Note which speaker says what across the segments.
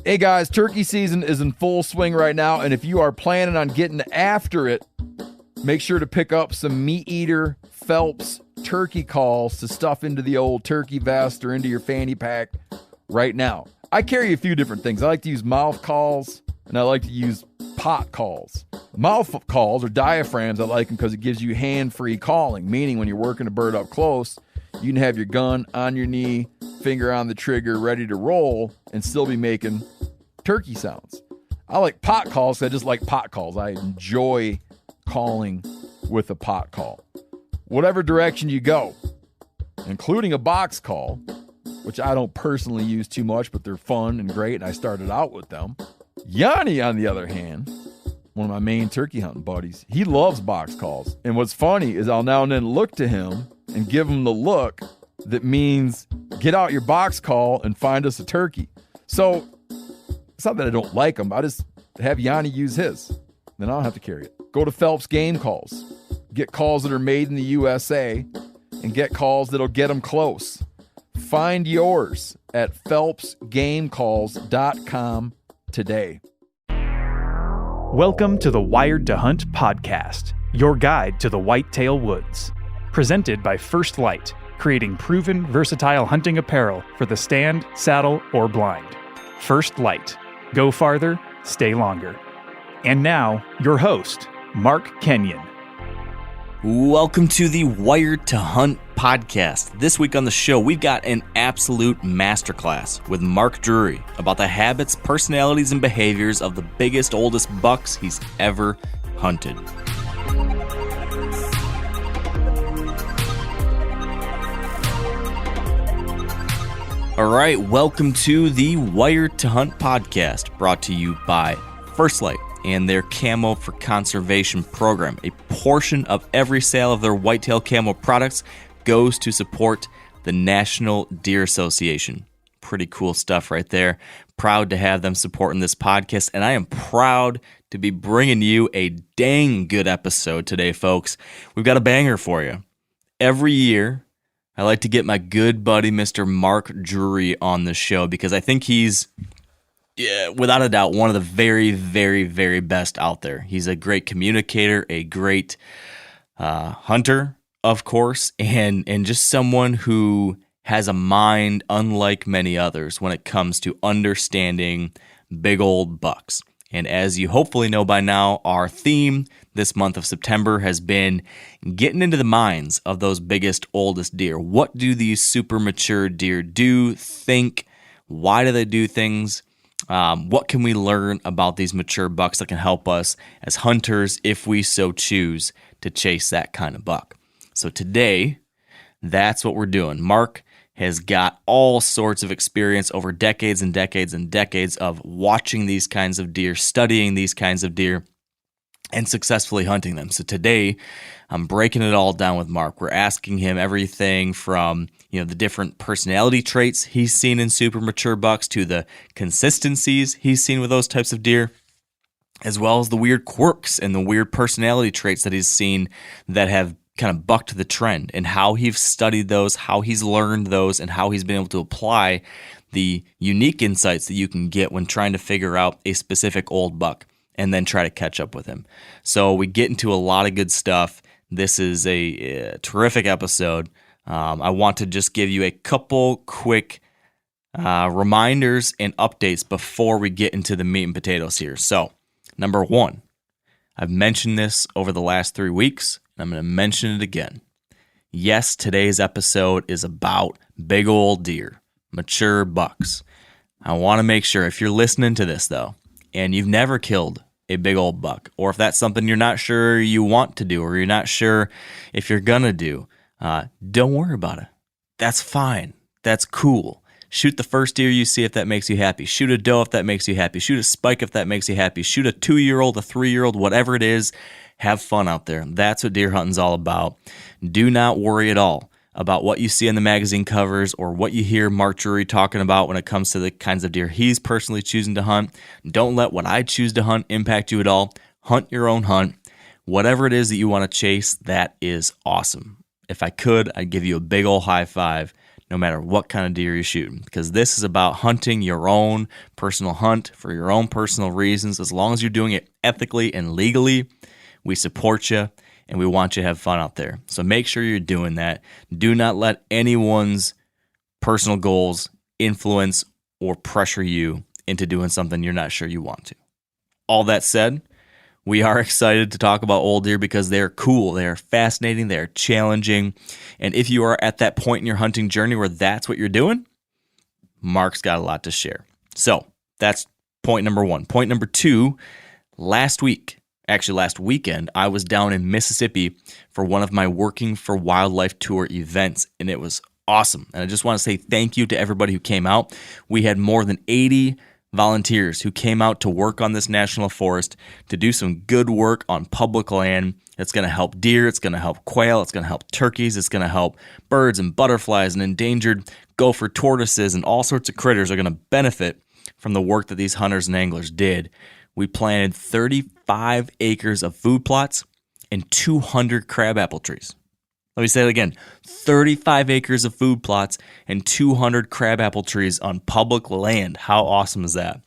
Speaker 1: Hey guys, turkey season is in full swing right now, and if you are planning on getting after it, make sure to pick up some Meat Eater Phelps turkey calls to stuff into the old turkey vest or into your fanny pack right now. I carry a few different things. I like to use mouth calls, and I like to use pot calls. Mouth calls or diaphragms, I like them because it gives you hand-free calling, meaning when you're working a bird up close, you can have your gun on your knee, finger on the trigger, ready to roll, and still be making turkey sounds. I like pot calls because I just like pot calls. I enjoy calling with a pot call. Whatever direction you go, including a box call, which I don't personally use too much, but they're fun and great, and I started out with them. Yanni, on the other hand, one of my main turkey hunting buddies, he loves box calls. And what's funny is I'll now and then look to him and give him the look that means get out your box call and find us a turkey. So it's not that I don't like him. I just have Yanni use his. Then I don't have to carry it. Go to Phelps Game Calls. Get calls that are made in the USA and get calls that'll get them close. Find yours at phelpsgamecalls.com today.
Speaker 2: Welcome to the Wired to Hunt podcast, your guide to the whitetail woods. Presented by First Light, creating proven, versatile hunting apparel for the stand, saddle, or blind. First Light. Go farther, stay longer. And now, your host, Mark Kenyon.
Speaker 3: Welcome to the Wired to Hunt podcast. This week on the show, we've got an absolute masterclass with Mark Drury about the habits, personalities, and behaviors of the biggest, oldest bucks he's ever hunted. All right, welcome to the Wired to Hunt podcast, brought to you by First Light and their Camo for Conservation program. A portion of every sale of their whitetail camo products goes to support the National Deer Association. Pretty cool stuff right there. Proud to have them supporting this podcast, and I am proud to be bringing you a dang good episode today, folks. We've got a banger for you. Every year, I like to get my good buddy, Mr. Mark Drury, on the show because I think he's, without a doubt, one of the very, very, very best out there. He's a great communicator, a great hunter, of course, and just someone who has a mind unlike many others when it comes to understanding big old bucks. And as you hopefully know by now, our theme this month of September has been getting into the minds of those biggest, oldest deer. What do these super mature deer do, think? Why do they do things? What can we learn about these mature bucks that can help us as hunters if we so choose to chase that kind of buck? So today, that's what we're doing. Mark has got all sorts of experience over decades and decades and decades of watching these kinds of deer, studying these kinds of deer, and successfully hunting them. So today, I'm breaking it all down with Mark. We're asking him everything from, the different personality traits he's seen in super mature bucks to the consistencies he's seen with those types of deer, as well as the weird quirks and the weird personality traits that he's seen that have kind of bucked the trend, and how he's studied those, how he's learned those, and how he's been able to apply the unique insights that you can get when trying to figure out a specific old buck and then try to catch up with him. So we get into a lot of good stuff. This is a terrific episode. I want to just give you a couple quick reminders and updates before we get into the meat and potatoes here. So, number one, I've mentioned this over the last 3 weeks. I'm going to mention it again. Yes, today's episode is about big old deer, mature bucks. I want to make sure if you're listening to this, though, and you've never killed a big old buck, or if that's something you're not sure you want to do, or you're not sure if you're going to do, don't worry about it. That's fine. That's cool. Shoot the first deer you see if that makes you happy. Shoot a doe if that makes you happy. Shoot a spike if that makes you happy. Shoot a 2-year-old, a 3-year-old, whatever it is. Have fun out there. That's what deer hunting's all about. Do not worry at all about what you see on the magazine covers or what you hear Mark Drury talking about when it comes to the kinds of deer he's personally choosing to hunt. Don't let what I choose to hunt impact you at all. Hunt your own hunt. Whatever it is that you want to chase, that is awesome. If I could, I'd give you a big old high five. no matter what kind of deer you're shooting, because this is about hunting your own personal hunt for your own personal reasons. As long as you're doing it ethically and legally, we support you and we want you to have fun out there. So make sure you're doing that. Do not let anyone's personal goals influence or pressure you into doing something you're not sure you want to. All that said, we are excited to talk about old deer because they're cool, they're fascinating, they're challenging. And if you are at that point in your hunting journey where that's what you're doing, Mark's got a lot to share. So that's point number one. Point number two, last weekend, I was down in Mississippi for one of my Working for Wildlife Tour events, and it was awesome. And I just want to say thank you to everybody who came out. We had more than 80 volunteers who came out to work on this national forest to do some good work on public land. It's going to help deer, it's going to help quail, it's going to help turkeys, it's going to help birds and butterflies and endangered gopher tortoises, and all sorts of critters are going to benefit from the work that these hunters and anglers did. We planted 35 acres of food plots and 200 crabapple trees. Let me say it again, 35 acres of food plots and 200 crabapple trees on public land. How awesome is that?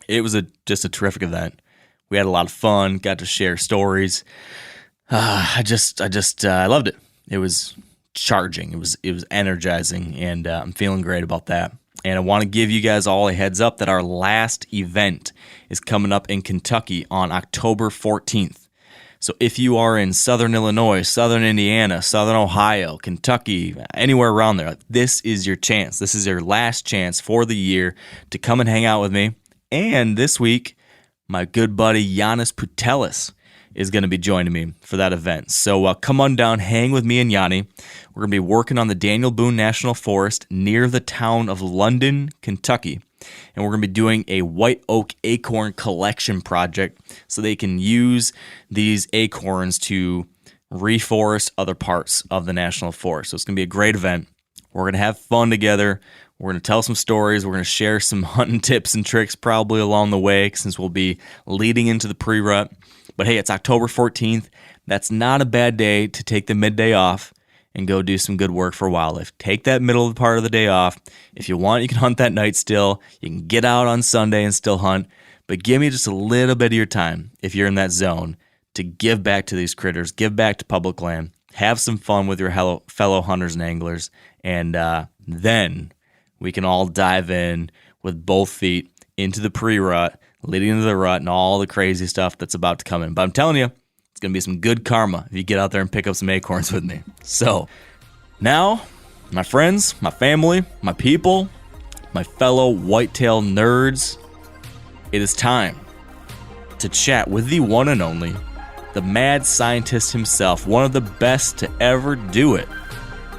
Speaker 3: It was just a terrific event. We had a lot of fun, got to share stories. I loved it. It was charging. It was energizing, and I'm feeling great about that. And I want to give you guys all a heads up that our last event is coming up in Kentucky on October 14th. So if you are in Southern Illinois, Southern Indiana, Southern Ohio, Kentucky, anywhere around there, this is your chance. This is your last chance for the year to come and hang out with me. And this week, my good buddy Giannis Putelis is going to be joining me for that event. So come on down, hang with me and Yanni. We're going to be working on the Daniel Boone National Forest near the town of London, Kentucky. And we're going to be doing a white oak acorn collection project so they can use these acorns to reforest other parts of the national forest. So it's going to be a great event. We're going to have fun together. We're going to tell some stories. We're going to share some hunting tips and tricks probably along the way, since we'll be leading into the pre-rut. But hey, it's October 14th. That's not a bad day to take the midday off and go do some good work for wildlife. Take that middle part of the day off. If you want, you can hunt that night still. You can get out on Sunday and still hunt. But give me just a little bit of your time, if you're in that zone, to give back to these critters, give back to public land, have some fun with your fellow hunters and anglers, and then we can all dive in with both feet into the pre-rut, leading into the rut, and all the crazy stuff that's about to come in. But I'm telling you, it's going to be some good karma if you get out there and pick up some acorns with me. So now, my friends, my family, my people, my fellow whitetail nerds, it is time to chat with the one and only, the mad scientist himself, one of the best to ever do it,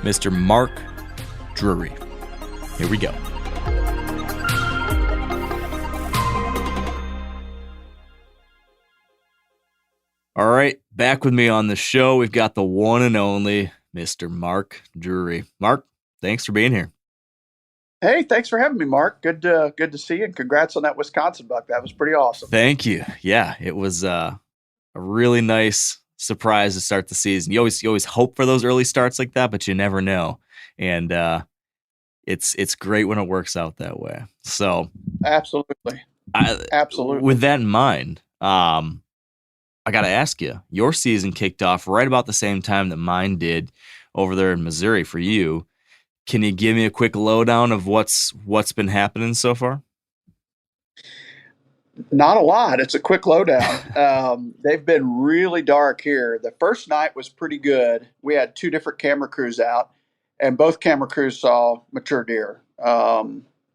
Speaker 3: Mr. Mark Drury. Here we go. All right, back with me on the show, we've got the one and only Mr. Mark Drury. Mark, thanks for being here.
Speaker 4: Hey, thanks for having me, Mark. Good to see you, and congrats on that Wisconsin buck. That was pretty awesome.
Speaker 3: Thank you. Yeah, it was a really nice surprise to start the season. You always hope for those early starts like that, but you never know. And it's great when it works out that way. So
Speaker 4: absolutely.
Speaker 3: With that in mind, I got to ask you, your season kicked off right about the same time that mine did over there in Missouri for you. Can you give me a quick lowdown of what's been happening so far?
Speaker 4: Not a lot. It's a quick lowdown. They've been really dark here. The first night was pretty good. We had 2 different camera crews out, and both camera crews saw mature deer.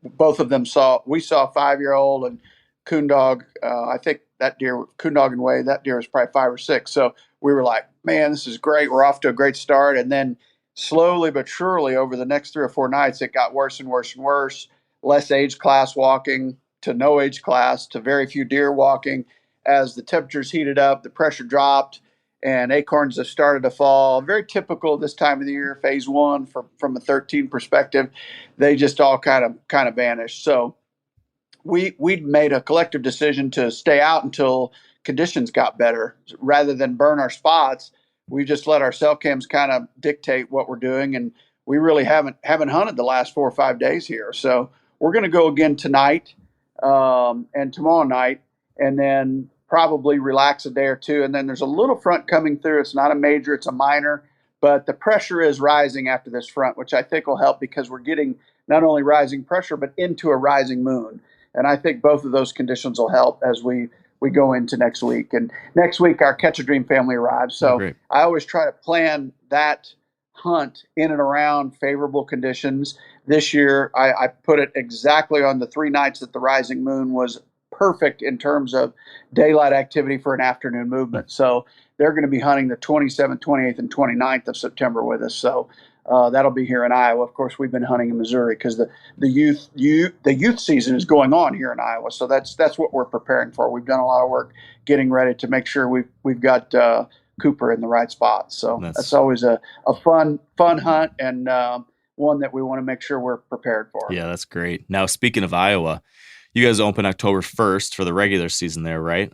Speaker 4: Both of them we saw a 5-year-old and coon dog. I think that deer, coon dog and way, that deer was probably 5 or 6. So we were like, man, this is great. We're off to a great start. And then slowly but surely over the next 3 or 4 nights, it got worse and worse and worse. Less age class walking to no age class to very few deer walking. As the temperatures heated up, the pressure dropped, and acorns have started to fall. Very typical this time of the year, phase 1 from a 13 perspective. They just all kind of vanished. So we'd made a collective decision to stay out until conditions got better. Rather than burn our spots, we just let our cell cams kind of dictate what we're doing. And we really haven't hunted the last 4 or 5 days here. So we're going to go again tonight and tomorrow night, and then probably relax a day or two. And then there's a little front coming through. It's not a major, it's a minor, but the pressure is rising after this front, which I think will help because we're getting not only rising pressure, but into a rising moon. And I think both of those conditions will help as we go into next week. And next week, our Catch a Dream family arrives. So I always try to plan that hunt in and around favorable conditions. This year, I put it exactly on the 3 nights that the rising moon was perfect in terms of daylight activity for an afternoon movement. So they're going to be hunting the 27th, 28th, and 29th of September with us. So that'll be here in Iowa. Of course, we've been hunting in Missouri because the youth season is going on here in Iowa. So that's what we're preparing for. We've done a lot of work getting ready to make sure we've got Cooper in the right spot. So that's always a fun hunt and one that we want to make sure we're prepared for.
Speaker 3: Yeah, that's great. Now, speaking of Iowa, you guys open October 1st for the regular season there, right?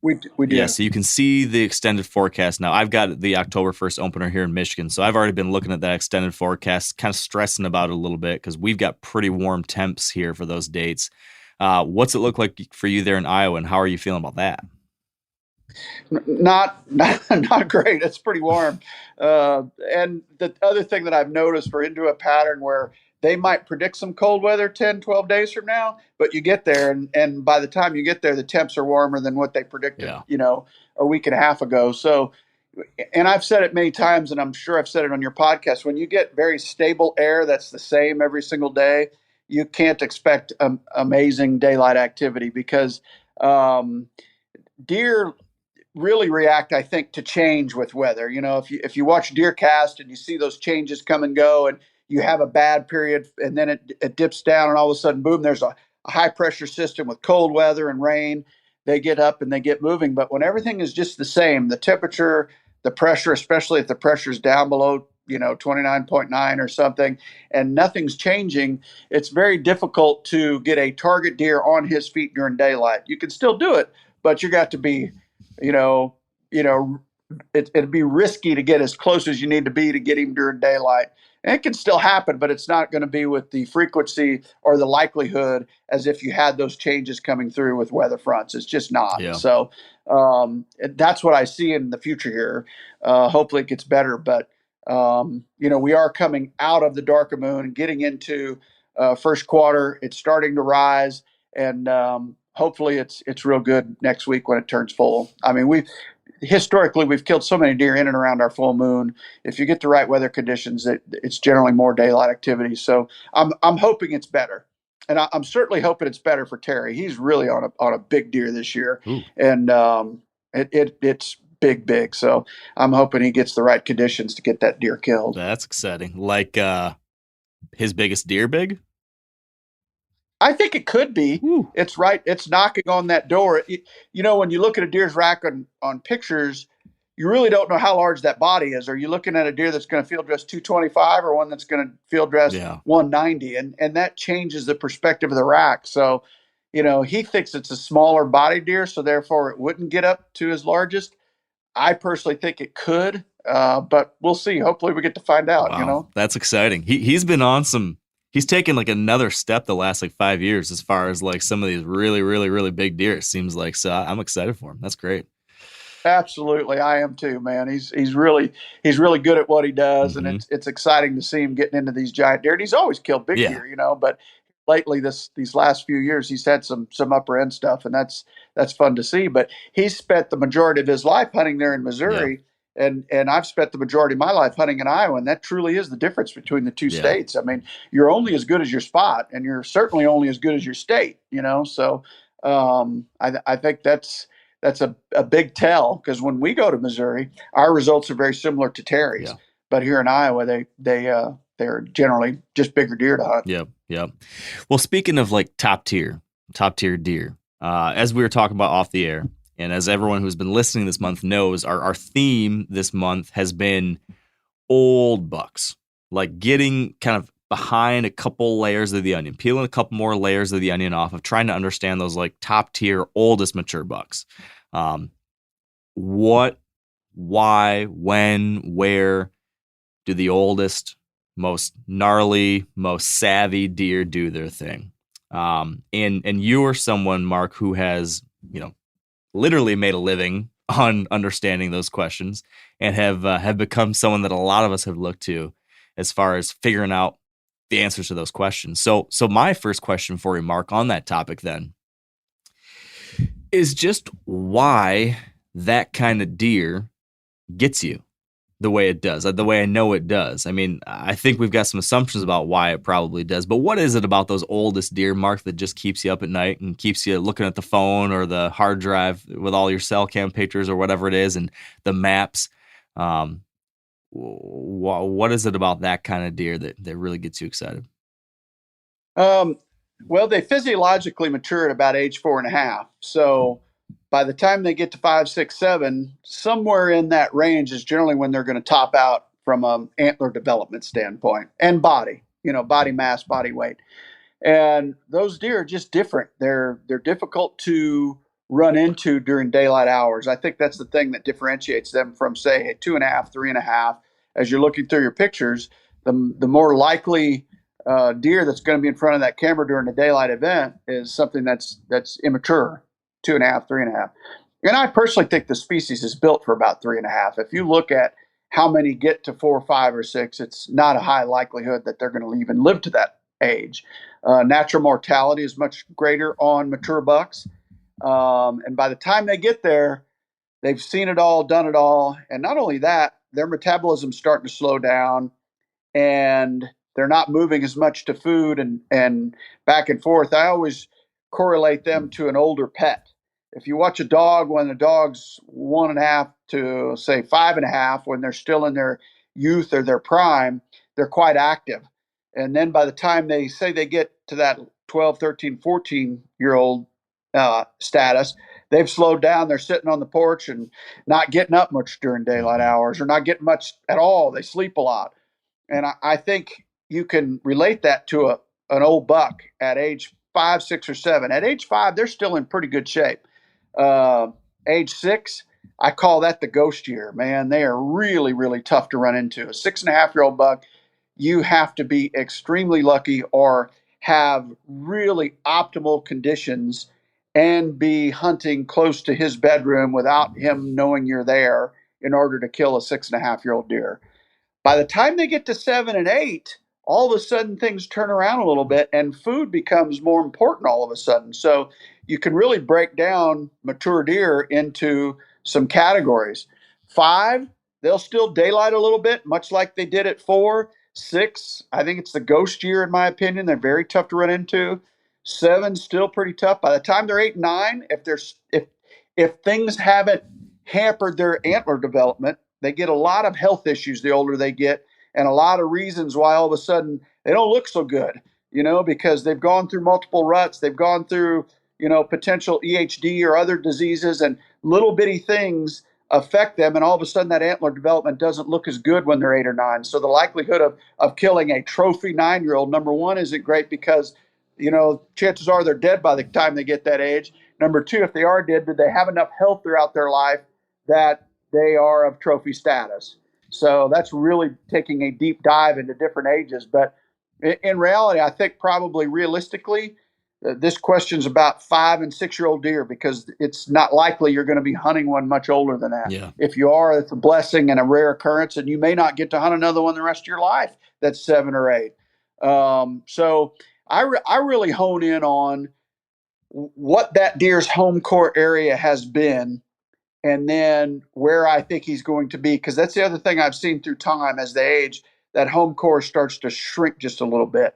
Speaker 4: We do.
Speaker 3: Yeah, so you can see the extended forecast now. I've got the October 1st opener here in Michigan, so I've already been looking at that extended forecast, kind of stressing about it a little bit because we've got pretty warm temps here for those dates. What's it look like for you there in Iowa, and how are you feeling about that?
Speaker 4: Not great. It's pretty warm. And the other thing that I've noticed, we're into a pattern where they might predict some cold weather 10, 12 days from now, but you get there, and by the time you get there, the temps are warmer than what they predicted, a week and a half ago. So, and I've said it many times, and I'm sure I've said it on your podcast, when you get very stable air that's the same every single day, you can't expect amazing daylight activity because deer really react, I think, to change with weather. If you watch deer cast and you see those changes come and go, and you have a bad period and then it dips down, and all of a sudden, boom, there's a high pressure system with cold weather and rain. They get up and they get moving. But when everything is just the same, the temperature, the pressure, especially if the pressure is down below 29.9 or something, and nothing's changing, it's very difficult to get a target deer on his feet during daylight. You can still do it, but you got to be it'd be risky to get as close as you need to be to get him during daylight. And it can still happen, but it's not going to be with the frequency or the likelihood as if you had those changes coming through with weather fronts. It's just not.
Speaker 3: Yeah.
Speaker 4: So that's what I see in the future here. Hopefully it gets better, but we are coming out of the darker moon and getting into first quarter. It's starting to rise, and hopefully it's real good next week when it turns full. I mean, we've killed so many deer in and around our full moon. If you get the right weather conditions, it's generally more daylight activity. So I'm hoping it's better, and I'm certainly hoping it's better for Terry. He's really on a big deer this year. Ooh. And it's big. So I'm hoping he gets the right conditions to get that deer killed.
Speaker 3: That's exciting. Like his biggest deer big?
Speaker 4: I think it could be. Ooh. It's right. It's knocking on that door. When you look at a deer's rack on pictures, you really don't know how large that body is. Are you looking at a deer that's going to field dress 225 or one that's going to field dress 190? And that changes the perspective of the rack. So, he thinks it's a smaller body deer, so therefore it wouldn't get up to his largest. I personally think it could, but we'll see. Hopefully we get to find out.
Speaker 3: Wow. That's exciting. He's been on some. He's taken like another step the last 5 years as far as some of these really, really, really big deer, it seems like. So I'm excited for him. That's great.
Speaker 4: Absolutely. I am too, man. He's really good at what he does. Mm-hmm. And it's exciting to see him getting into these giant deer. And he's always killed big deer, but lately these last few years, he's had some upper end stuff, and that's fun to see. But he's spent the majority of his life hunting there in Missouri. Yeah. And I've spent the majority of my life hunting in Iowa, and that truly is the difference between the two states. I mean, you're only as good as your spot, and you're certainly only as good as your state, So I think that's a big tell, because when we go to Missouri, our results are very similar to Terry's. Yeah. But here in Iowa, they're generally just bigger deer to hunt.
Speaker 3: Yep. Well, speaking of top tier deer, as we were talking about off the air, and as everyone who's been listening this month knows, our theme this month has been old bucks, getting kind of behind a couple layers of the onion, peeling a couple more layers of the onion off of trying to understand those top tier, oldest mature bucks. What, why, when, where do the oldest most gnarly, most savvy deer do their thing. And you are someone, Mark, who has, literally made a living on understanding those questions and have become someone that a lot of us have looked to as far as figuring out the answers to those questions. So my first question for you, Mark, on that topic then is just why that kind of deer gets you the way it does, the way I know it does. I mean, I think we've got some assumptions about why it probably does, but what is it about those oldest deer, Mark, that just keeps you up at night and keeps you looking at the phone or the hard drive with all your cell cam pictures or whatever it is and the maps? What is it about that kind of deer that really gets you excited?
Speaker 4: Well, they physiologically mature at about age 4.5. So by the time they get to 5, 6, 7, somewhere in that range is generally when they're going to top out from an antler development standpoint and body, body mass, body weight. And those deer are just different. They're difficult to run into during daylight hours. I think that's the thing that differentiates them from, say, a 2.5, 3.5. As you're looking through your pictures, the more likely deer that's going to be in front of that camera during a daylight event is something that's immature, 2.5, 3.5. And I personally think the species is built for about 3.5. If you look at how many get to 4, 5, or 6, it's not a high likelihood that they're going to even live to that age. Natural mortality is much greater on mature bucks. And by the time they get there, they've seen it all, done it all. And not only that, their metabolism's starting to slow down and they're not moving as much to food and back and forth. I always correlate them to an older pet. If you watch a dog when the dog's 1.5 to say 5.5, when they're still in their youth or their prime, they're quite active. And then by the time they say they get to that 12, 13, 14-year-old status, they've slowed down. They're sitting on the porch and not getting up much during daylight hours or not getting much at all. They sleep a lot. And I think you can relate that to an old buck at age 5, 6, or 7. At age 5, they're still in pretty good shape. Age 6, I call that the ghost year. Man, they are really, really tough to run into. A 6.5-year-old buck, you have to be extremely lucky or have really optimal conditions and be hunting close to his bedroom without him knowing you're there in order to kill a 6.5-year-old deer. By the time they get to 7 and 8, all of a sudden things turn around a little bit and food becomes more important all of a sudden. So you can really break down mature deer into some categories. 5, they'll still daylight a little bit, much like they did at 4. 6, I think it's the ghost year in my opinion. They're very tough to run into. 7, still pretty tough. By the time they're 8 and 9, if things haven't hampered their antler development, they get a lot of health issues the older they get, and a lot of reasons why all of a sudden they don't look so good, because they've gone through multiple ruts. They've gone through, potential EHD or other diseases, and little bitty things affect them. And all of a sudden that antler development doesn't look as good when they're 8 or 9. So the likelihood of killing a trophy 9-year-old, number one, isn't great because, chances are they're dead by the time they get that age. Number two, if they are dead, did they have enough health throughout their life that they are of trophy status? So that's really taking a deep dive into different ages. But in reality, I think probably realistically, this question's about 5 and 6-year-old deer because it's not likely you're going to be hunting one much older than that.
Speaker 3: Yeah.
Speaker 4: If you are, it's a blessing and a rare occurrence, and you may not get to hunt another one the rest of your life that's 7 or 8. So I really hone in on what that deer's home court area has been, and then where I think he's going to be, because that's the other thing I've seen through time as they age, that home core starts to shrink just a little bit.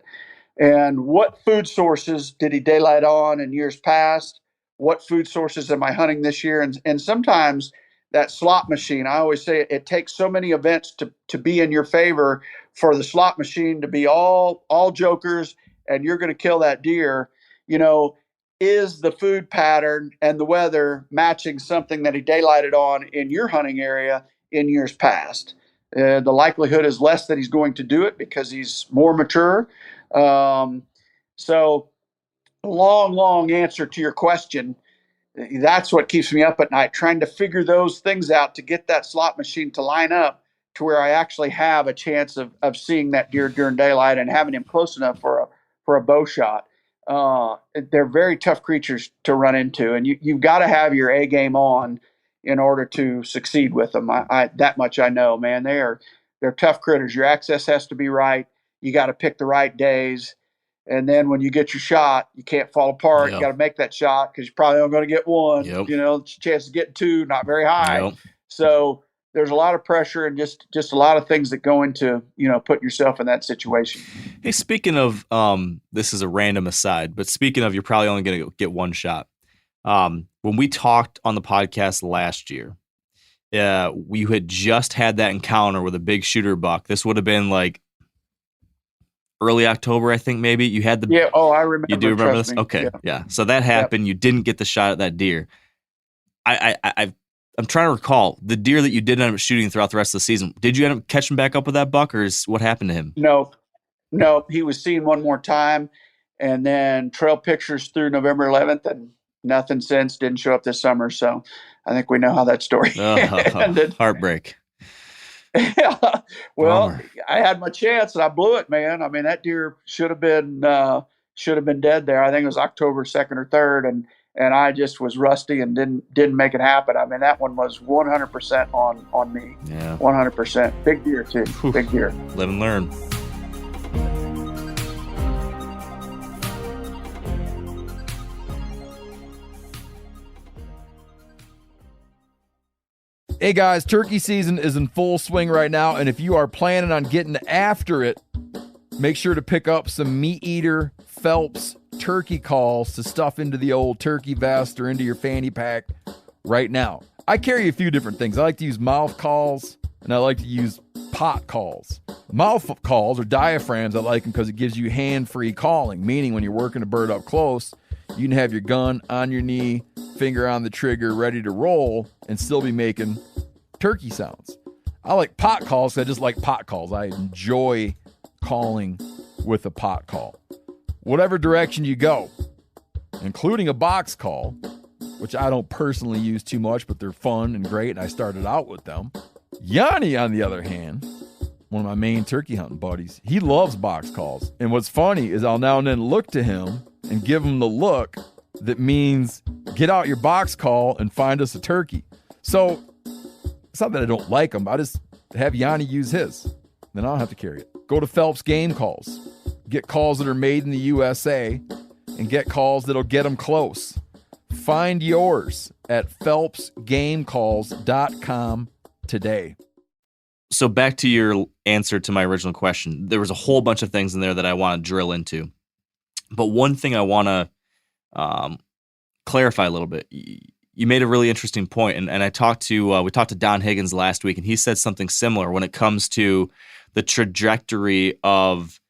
Speaker 4: And what food sources did he daylight on in years past? What food sources am I hunting this year? And sometimes that slot machine, I always say it takes so many events to be in your favor for the slot machine to be all jokers and you're going to kill that deer. Is the food pattern and the weather matching something that he daylighted on in your hunting area in years past? The likelihood is less that he's going to do it because he's more mature. So long answer to your question. That's what keeps me up at night, trying to figure those things out to get that slot machine to line up to where I actually have a chance of seeing that deer during daylight and having him close enough for a bow shot. They're very tough creatures to run into, and you've got to have your A game on in order to succeed with them. I that much I know, man. They're tough critters. Your access has to be right. You got to pick the right days. And then when you get your shot, you can't fall apart.
Speaker 3: Yep.
Speaker 4: You got to make that shot because you're probably only going to get one.
Speaker 3: Yep.
Speaker 4: You know, the chance of getting two, not very high.
Speaker 3: Yep.
Speaker 4: So there's a lot of pressure and just a lot of things that go into, putting yourself in that situation.
Speaker 3: Hey, speaking of, this is a random aside, but speaking of, you're probably only going to get one shot. When we talked on the podcast last year, we had just had that encounter with a big shooter buck. This would have been like early October, I think, maybe. You had the...
Speaker 4: Yeah, oh, I remember.
Speaker 3: You do remember this?
Speaker 4: Me.
Speaker 3: Okay, yeah. So that happened. Yep. You didn't get the shot at that deer. I'm trying to recall the deer that you did end up shooting throughout the rest of the season. Did you end up catching back up with that buck, or what happened to him?
Speaker 4: No. He was seen one more time, and then trail pictures through November 11th, and nothing since. Didn't show up this summer, so I think we know how that story ended.
Speaker 3: Heartbreak.
Speaker 4: Yeah. Well, I had my chance and I blew it, man. I mean, that deer should have been dead there. I think it was October 2nd or 3rd, and I just was rusty and didn't make it happen. I mean, that one was 100% on me.
Speaker 3: Yeah.
Speaker 4: 100%. Big deer too.
Speaker 3: Whew.
Speaker 4: Big deer.
Speaker 3: Live and learn.
Speaker 1: Hey guys, turkey season is in full swing right now, and if you are planning on getting after it, make sure to pick up some Meat Eater Phelps turkey calls to stuff into the old turkey vest or into your fanny pack right now. I carry a few different things. I like to use mouth calls, and I like to use pot calls. Mouth calls or diaphragms, I like them because it gives you hand-free calling, meaning when you're working a bird up close, you can have your gun on your knee, finger on the trigger, ready to roll, and still be making turkey sounds. I like pot calls. I just like pot calls. I enjoy calling with a pot call. Whatever direction you go, including a box call, which I don't personally use too much, but they're fun and great, and I started out with them. Yanni, on the other hand, one of my main turkey hunting buddies, he loves box calls. And what's funny is I'll now and then look to him and give him the look that means get out your box call and find us a turkey. So it's not that I don't like them. I just have Yanni use his. Then I don't have to carry it. Go to Phelps Game Calls. Get calls that are made in the USA and get calls that'll get them close. Find yours at phelpsgamecalls.com today.
Speaker 3: So back to your answer to my original question. There was a whole bunch of things in there that I want to drill into. But one thing I want to clarify a little bit. You made a really interesting point, and I talked to we talked to Don Higgins last week, and he said something similar when it comes to the trajectory of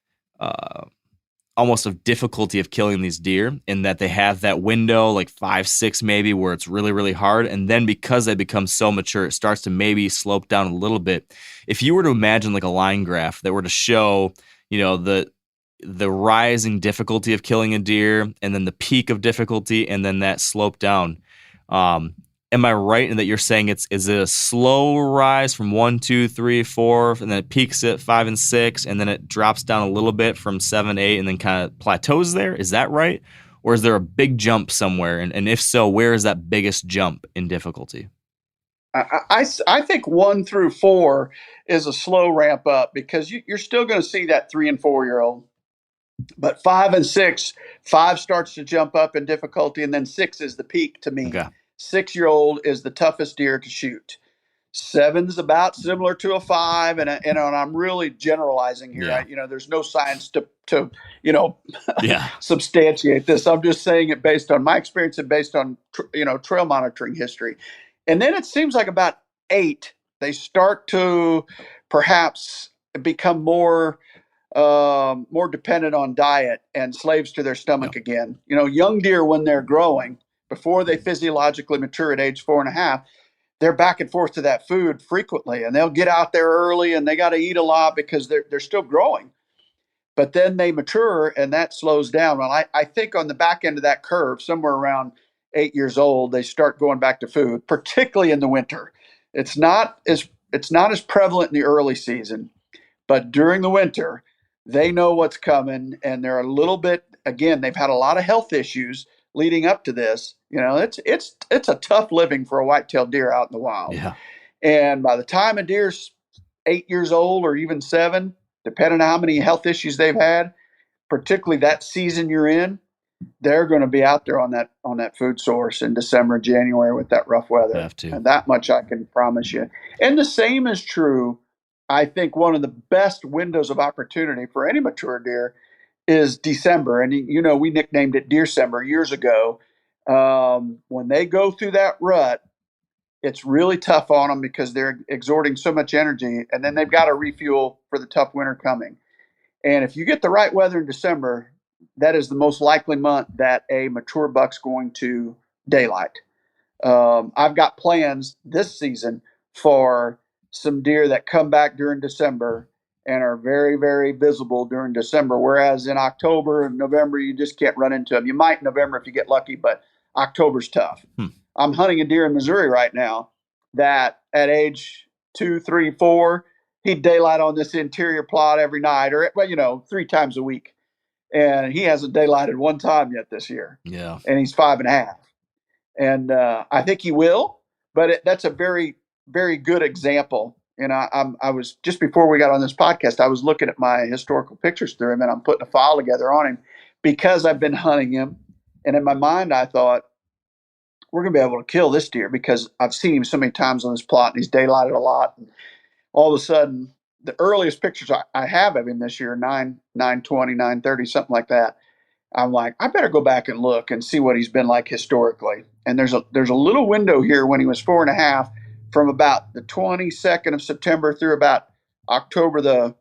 Speaker 3: almost of difficulty of killing these deer, in that they have that window, like 5, 6 maybe, where it's really, really hard, and then because they become so mature, it starts to maybe slope down a little bit. If you were to imagine like a line graph that were to show, the rising difficulty of killing a deer, and then the peak of difficulty, and then that slope down. Am I right in that you're saying is it a slow rise from 1, 2, 3, 4, and then it peaks at 5 and 6, and then it drops down a little bit from 7, 8, and then kind of plateaus there? Is that right? Or is there a big jump somewhere? And if so, where is that biggest jump in difficulty?
Speaker 4: I think 1 through 4 is a slow ramp up, because you're still going to see that 3 and 4 year old. But 5 and 6, 5 starts to jump up in difficulty, and then 6 is the peak to me.
Speaker 3: Okay.
Speaker 4: 6-year-old is the toughest deer to shoot. 7's about similar to a 5, and I'm really generalizing here.
Speaker 3: Yeah.
Speaker 4: There's no science to
Speaker 3: Yeah.
Speaker 4: substantiate this. I'm just saying it based on my experience and based on trail monitoring history. And then it seems like about 8, they start to perhaps become more dependent on diet and slaves to their stomach again. Young deer, when they're growing, before they physiologically mature at age 4.5, they're back and forth to that food frequently, and they'll get out there early and they got to eat a lot because they're still growing. But then they mature and that slows down. Well, I think on the back end of that curve, somewhere around 8 years old, they start going back to food, particularly in the winter. It's not as it's not as prevalent in the early season, but during the winter, they know what's coming, and they're a little bit. Again, they've had a lot of health issues leading up to this. It's a tough living for a white-tailed deer out in the wild.
Speaker 3: Yeah.
Speaker 4: And by the time a deer's 8 years old or even 7, depending on how many health issues they've had, particularly that season you're in, they're going to be out there on that food source in December, January with that rough weather.
Speaker 3: Have to.
Speaker 4: And that much I can promise you. And the same is true. I think one of the best windows of opportunity for any mature deer is December. And, we nicknamed it Deercember years ago. When they go through that rut, it's really tough on them because they're exerting so much energy, and then they've got to refuel for the tough winter coming. And if you get the right weather in December, that is the most likely month that a mature buck's going to daylight. I've got plans this season for some deer that come back during December and are very, very visible during December, whereas in October and November, you just can't run into them. You might in November if you get lucky, but October's tough. I'm hunting a deer in Missouri right now that at age 2, 3, 4, he'd daylight on this interior plot every night, or 3 times a week, and he hasn't daylighted one time yet this year.
Speaker 3: Yeah,
Speaker 4: and he's 5.5, and I think he will. But that's a very, very good example. And I was, just before we got on this podcast, I was looking at my historical pictures through him, and I'm putting a file together on him because I've been hunting him. And in my mind, I thought, we're going to be able to kill this deer because I've seen him so many times on this plot, and he's daylighted a lot. And all of a sudden, the earliest pictures I have of him this year, 9/20, 9/30, something like that, I'm like, I better go back and look and see what he's been like historically. And there's a little window here when he was 4.5, from about the 22nd of September through about October the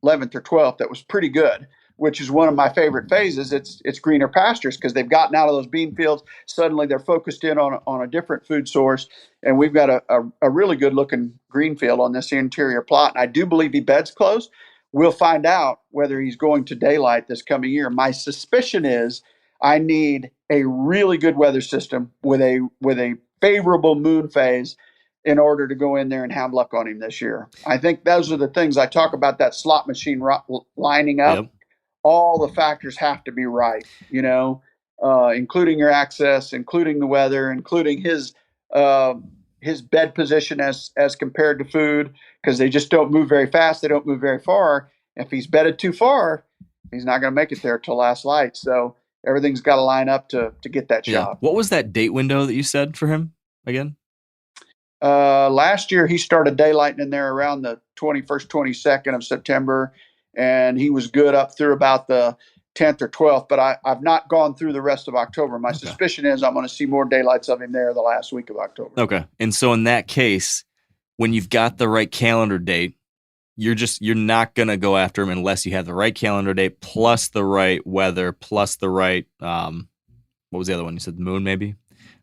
Speaker 4: 11th or 12th. That was pretty good, which is one of my favorite phases. It's greener pastures because they've gotten out of those bean fields. Suddenly they're focused in on a different food source. And we've got a really good looking green field on this interior plot. And I do believe he beds close. We'll find out whether he's going to daylight this coming year. My suspicion is I need a really good weather system with a favorable moon phase in order to go in there and have luck on him this year. I think those are the things I talk about, that slot machine lining up.
Speaker 3: Yep.
Speaker 4: All the factors have to be right, including your access, including the weather, including his bed position as compared to food, because they just don't move very fast. They don't move very far. If he's bedded too far, he's not going to make it there till last light. So everything's got to line up to get that shot.
Speaker 3: What was that date window that you said for him again?
Speaker 4: Last year, he started daylighting in there around the 21st, 22nd of September, and he was good up through about the 10th or 12th, but I've not gone through the rest of October. My suspicion is I'm going to see more daylights of him there the last week of October.
Speaker 3: Okay. And so in that case, when you've got the right calendar date, you're not going to go after him unless you have the right calendar date plus the right weather plus the right, what was the other one? You said the moon maybe?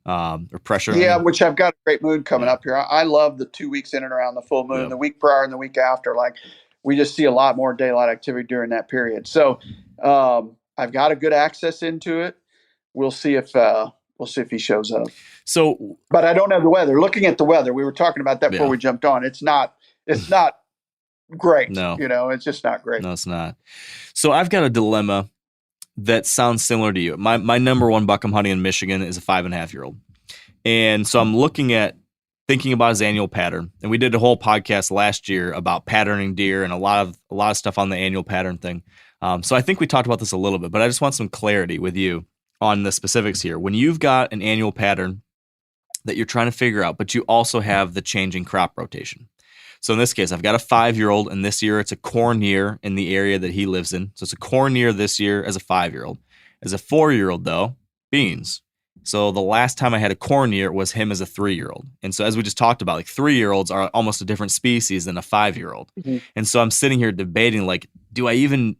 Speaker 3: Or pressure.
Speaker 4: Yeah, which I've got a great moon coming up here. I love the 2 weeks in and around the full moon, the week prior and the week after. Like, we just see a lot more daylight activity during that period. So I've got a good access into it. We'll see if he shows up.
Speaker 3: So,
Speaker 4: but I don't have the weather. Looking at the weather, we were talking about that before we jumped on. It's not great.
Speaker 3: No,
Speaker 4: it's just not great.
Speaker 3: No, it's not. So I've got a dilemma that sounds similar to you. My number one buck I'm hunting in Michigan is a 5.5-year-old. And so I'm thinking about his annual pattern. And we did a whole podcast last year about patterning deer and a lot of stuff on the annual pattern thing. So I think we talked about this a little bit, but I just want some clarity with you on the specifics here. When you've got an annual pattern that you're trying to figure out, but you also have the changing crop rotation. So in this case, I've got a 5-year-old, and this year it's a corn year in the area that he lives in. So it's a corn year this year as a 5-year-old. As a 4-year-old, though, beans. So the last time I had a corn year was him as a 3-year-old. And so as we just talked about, like 3-year-olds are almost a different species than a 5-year-old. Mm-hmm. And so I'm sitting here debating, like, do I even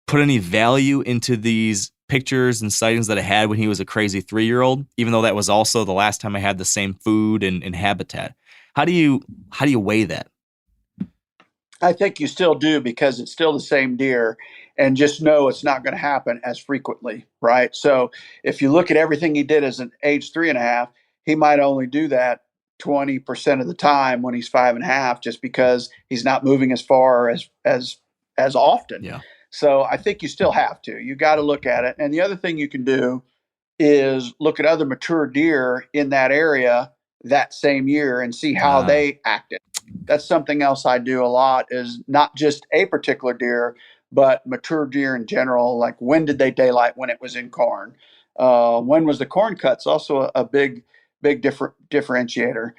Speaker 3: put any value into these pictures and sightings that I had when he was a crazy 3-year-old, even though that was also the last time I had the same food and habitat? How do you weigh that?
Speaker 4: I think you still do, because it's still the same deer, and just know it's not going to happen as frequently, right? So if you look at everything he did as an age 3.5, he might only do that 20% of the time when he's 5.5, just because he's not moving as far as often.
Speaker 3: Yeah.
Speaker 4: So I think you still have to. You got to look at it. And the other thing you can do is look at other mature deer in that area that same year and see how they acted. That's something else I do a lot, is not just a particular deer, but mature deer in general. Like, when did they daylight when it was in corn? When was the corn cuts? Also a big differentiator.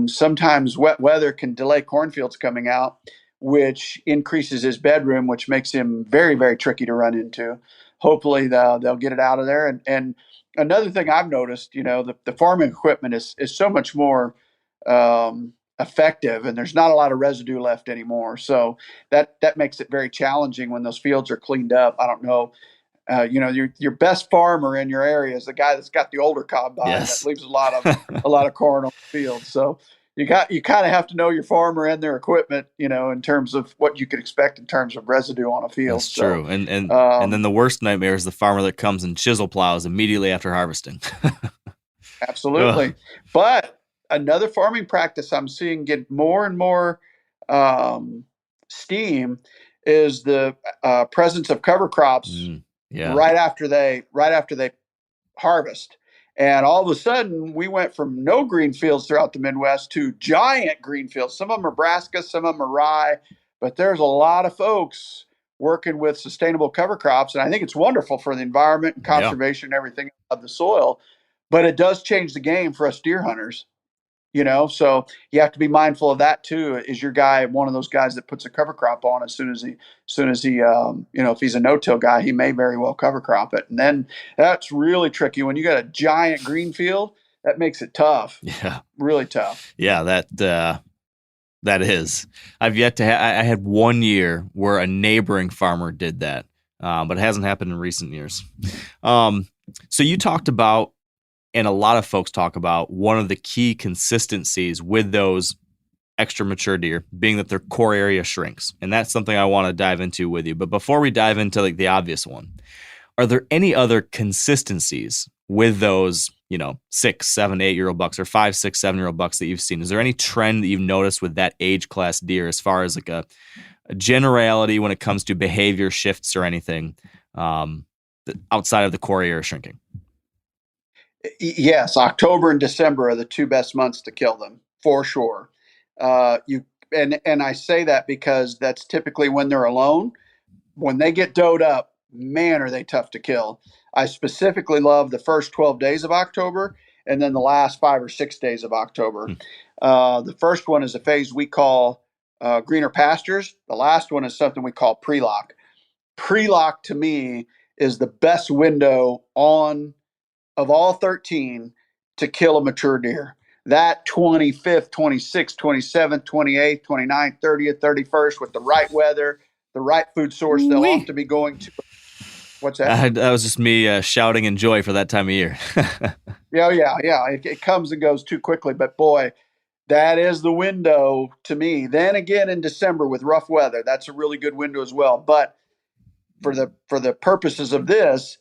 Speaker 4: Sometimes wet weather can delay cornfields coming out, which increases his bedroom, which makes him very, very tricky to run into. Hopefully they'll get it out of there. And another thing I've noticed, the farming equipment is so much more effective, and there's not a lot of residue left anymore. So that makes it very challenging when those fields are cleaned up. I don't know. Your best farmer in your area is the guy that's got the older combine that leaves a lot of corn on the field. So you kind of have to know your farmer and their equipment, in terms of what you could expect in terms of residue on a field.
Speaker 3: That's true. And then the worst nightmare is the farmer that comes and chisel plows immediately after harvesting.
Speaker 4: Absolutely. Ugh. But another farming practice I'm seeing get more and more steam is the presence of cover crops right after they harvest. And all of a sudden, we went from no green fields throughout the Midwest to giant green fields. Some of them are brassica, some of them are rye, but there's a lot of folks working with sustainable cover crops. And I think it's wonderful for the environment and conservation and everything of the soil. But it does change the game for us deer hunters. So you have to be mindful of that too. Is your guy one of those guys that puts a cover crop on as soon as he, if he's a no-till guy, he may very well cover crop it. And then that's really tricky. When you got a giant green field, that makes it tough.
Speaker 3: Yeah.
Speaker 4: Really tough.
Speaker 3: Yeah. That is. I've yet to I had 1 year where a neighboring farmer did that. But it hasn't happened in recent years. So you talked about, and a lot of folks talk about, one of the key consistencies with those extra mature deer being that their core area shrinks. And that's something I want to dive into with you. But before we dive into the obvious one, are there any other consistencies with those, 6, 7, 8-year-old bucks, or 5, 6, 7-year-old bucks that you've seen? Is there any trend that you've noticed with that age class deer as far as a generality when it comes to behavior shifts or anything outside of the core area shrinking?
Speaker 4: Yes, October and December are the two best months to kill them, for sure. And I say that because that's typically when they're alone. When they get doed up, man, are they tough to kill. I specifically love the first 12 days of October and then the last 5 or 6 days of October. The first one is a phase we call greener pastures. The last one is something we call pre-lock. Pre-lock to me is the best window of all 13 to kill a mature deer. That 25th, 26th, 27th, 28th, 29th, 30th, 31st with the right weather, the right food source, they'll have to be going to. What's that?
Speaker 3: That was just me shouting in joy for that time of year.
Speaker 4: Yeah. It comes and goes too quickly, but boy, that is the window to me. Then again in December with rough weather, that's a really good window as well. But for the purposes of this,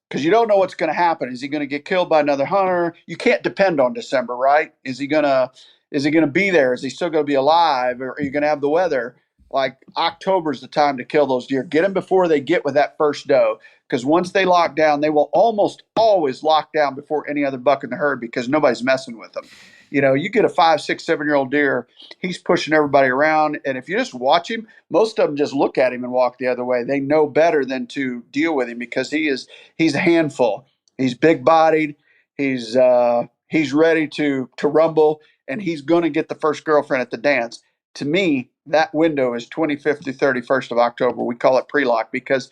Speaker 4: because you don't know what's going to happen. Is he going to get killed by another hunter? You can't depend on December, right? Is he going to be there? Is he still going to be alive? Or are you going to have the weather? Like, October is the time to kill those deer. Get them before they get with that first doe. Because once they lock down, they will almost always lock down before any other buck in the herd because nobody's messing with them. You get a 5, 6, 7-year-old deer, he's pushing everybody around. And if you just watch him, most of them just look at him and walk the other way. They know better than to deal with him because he's a handful. He's big bodied. He's ready to rumble, and he's going to get the first girlfriend at the dance. To me, that window is 25th to 31st of October. We call it pre-lock because